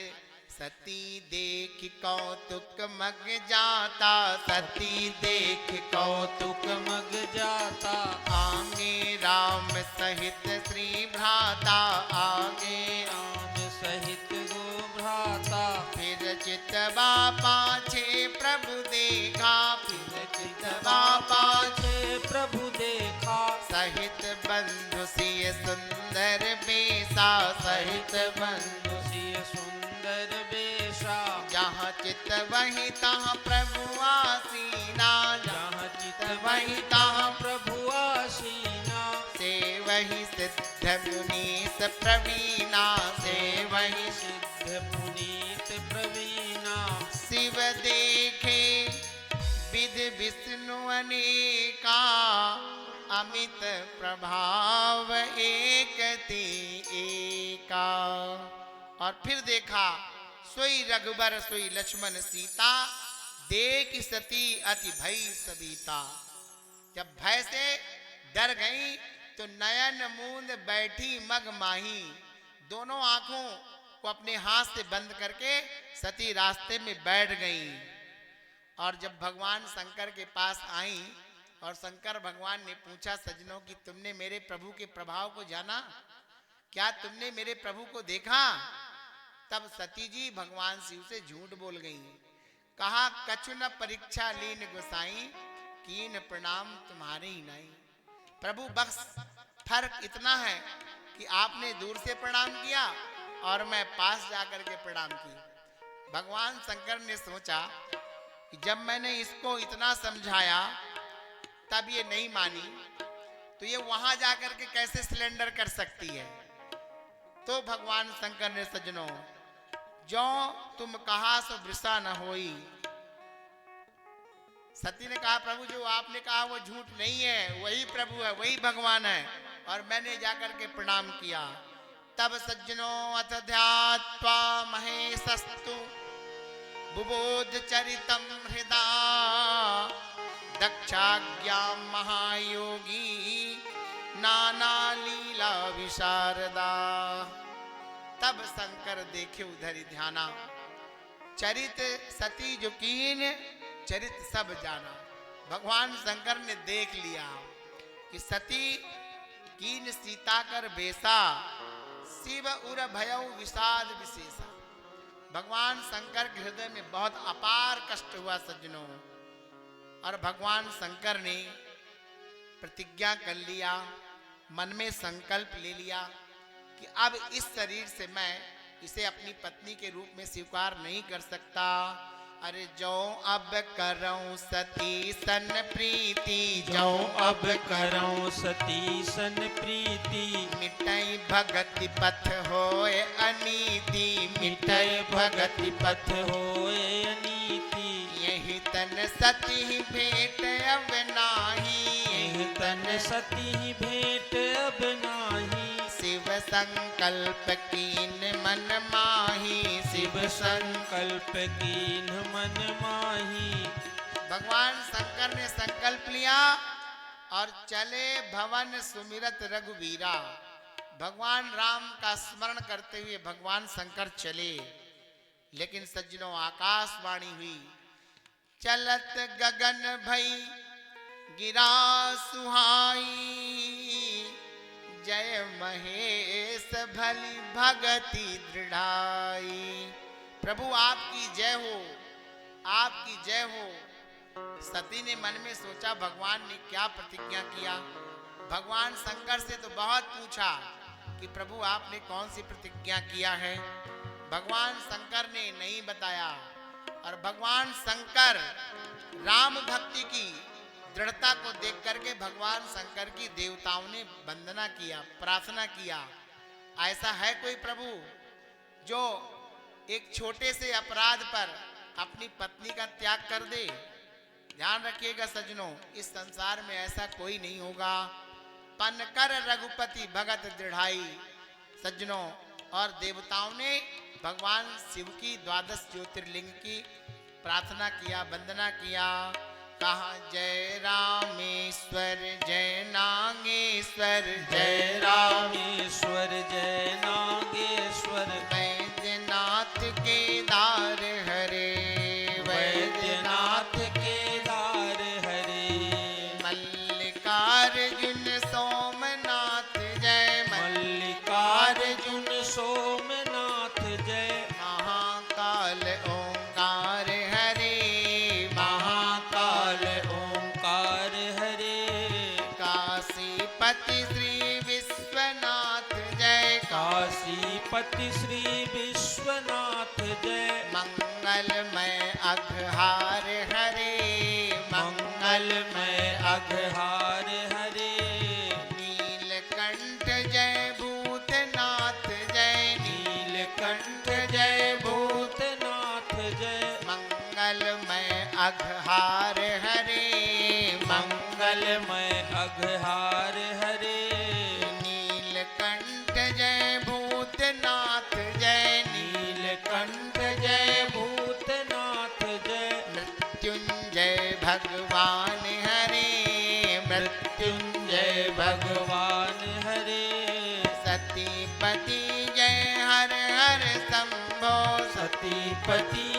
सती देख कौतुक मग जाता, सती देख कौतुक मग जाता, आगे राम सहित श्री भ्राता, आगे राम सहित गो भ्राता। फिर चितवा पाछे प्रभु देखा, फिर चितवा पाछे प्रभु देखा, सहित बंधु सिय सुंदर बेसा, सहित बंधु सिय सुंदर बेशा। जहाँ चित वही तहाँ प्रभु आसीना, जहाँ चित वही तहाँ प्रभु आसीना। से वही सिद्ध मुनीस प्रवीणा, से वही सिद्ध पुनीत प्रवीणा। शिव देखे विधि विष्णु अनेका, अमित प्रभाव एक ते एका। और फिर देखा सोई रघुबर सोई लक्ष्मण सीता, देख सती अति भई सबीता। जब भय से डर गई तो नयन मूंद बैठी मग माही। दोनों आंखों को अपने हाथ से बंद करके सती रास्ते में बैठ गई। और जब भगवान शंकर के पास आई और शंकर भगवान ने पूछा सज्जनों कि तुमने मेरे प्रभु के प्रभाव को जाना, क्या तुमने मेरे प्रभु को देखा? तब सती जी भगवान शिव से झूठ बोल गई। कहा कछु न परीक्षा लीन गोसाई, कीन प्रणाम तुम्हारे ही नहीं। प्रभु बस फर्क इतना है कि आपने दूर से प्रणाम किया और मैं पास जाकर के प्रणाम किया। भगवान शंकर ने सोचा कि जब मैंने इसको इतना समझाया तब ये नहीं मानी, तो ये वहां जाकर के कैसे सिलेंडर कर सकती है। तो भगवान शंकर ने सज्जनों जो तुम कहा सो वृषा न होई। सती ने कहा प्रभु जो आपने कहा वो झूठ नहीं है, वही प्रभु है, वही भगवान है। और मैंने जाकर के प्रणाम किया। तब सज्जनों अथ ध्यात्वा महेशस्तु बुबोध चरितम हृदा, दक्षाज्ञा महायोगी नाना लीला विशारदा। तब शंकर देखे उधर ही ध्याना, चरित सती जो कीन चरित सब जाना। भगवान शंकर ने देख लिया कि सती कीन सीता कर बेसा, शिव उर भयउ विषाद विशेषा। भगवान शंकर के हृदय में बहुत अपार कष्ट हुआ सज्जनों। और भगवान शंकर ने प्रतिज्ञा कर लिया, मन में संकल्प ले लिया कि अब इस शरीर से मैं इसे अपनी पत्नी के रूप में स्वीकार नहीं कर सकता। अरे जो अब करऊं सती सन प्रीति, जो अब करऊं सती सन प्रीति, मिटई भगति पथ होए अनीति, मिटय भगति पथ होए अनीति। यही तन सती भेंट अब नाही, यही तन सती भेंट अब नाही। शिव संकल्प कीन मन माही, शिव संकल्प कीन मन माही। भगवान शंकर ने संकल्प लिया और चले भवन सुमिरत रघुवीरा। भगवान राम का स्मरण करते हुए भगवान शंकर चले। लेकिन सज्जनों आकाशवाणी हुई, चलत गगन भई गिरा सुहाई, जय महेश भली भगति दृढ़ाई। प्रभु आपकी जय हो, आपकी जय हो। सती ने मन में सोचा भगवान ने क्या प्रतिज्ञा किया। भगवान शंकर से तो बहुत पूछा कि प्रभु आपने कौन सी प्रतिज्ञा किया है। भगवान शंकर ने नहीं बताया। और भगवान शंकर राम भक्ति की दृढ़ता को देख करके भगवान शंकर की देवताओं ने वंदना किया, प्रार्थना किया। ऐसा है कोई प्रभु जो एक छोटे से अपराध पर अपनी पत्नी का त्याग कर दे? ध्यान रखिएगा सज्जनों, इस संसार में ऐसा कोई नहीं होगा। पन कर रघुपति भगत दृढ़ाई। सज्जनों, और देवताओं ने भगवान शिव की 12 ज्योतिर्लिंग की प्रार्थना किया, वंदना किया। कहा जय रामेश्वर जय नागेश्वर जय रामेश्वर जय नागेश्वर वैद्यनाथ केदार हरे, वैद्यनाथ केदार हरे। मल्लिकार्जुन सोमनाथ जय, मल्लिकार्जुन सोमनाथ जय। महाकाल ओंकार हरे, महाकाल ओंकार हरे। काशीपति श्री विश्वनाथ जय, काशीपति श्री विश्वनाथ जय। मंगलमय अघहार हरे, मंगलमय अघहार हरे। नीलकंठ जय भूतनाथ जय, नीलकंठ जय भूतनाथ जय। मंगलमय अघहार हरे, मंगलमय अघहार हरे। नीलकंठ जय भूतनाथ जय, नीलकंठ जय भूतनाथ जय। मृत्युंजय भगवान हरे, मृत्युंजय भगवान हरे। सतीपति जय हर हर शंभो, सतीपति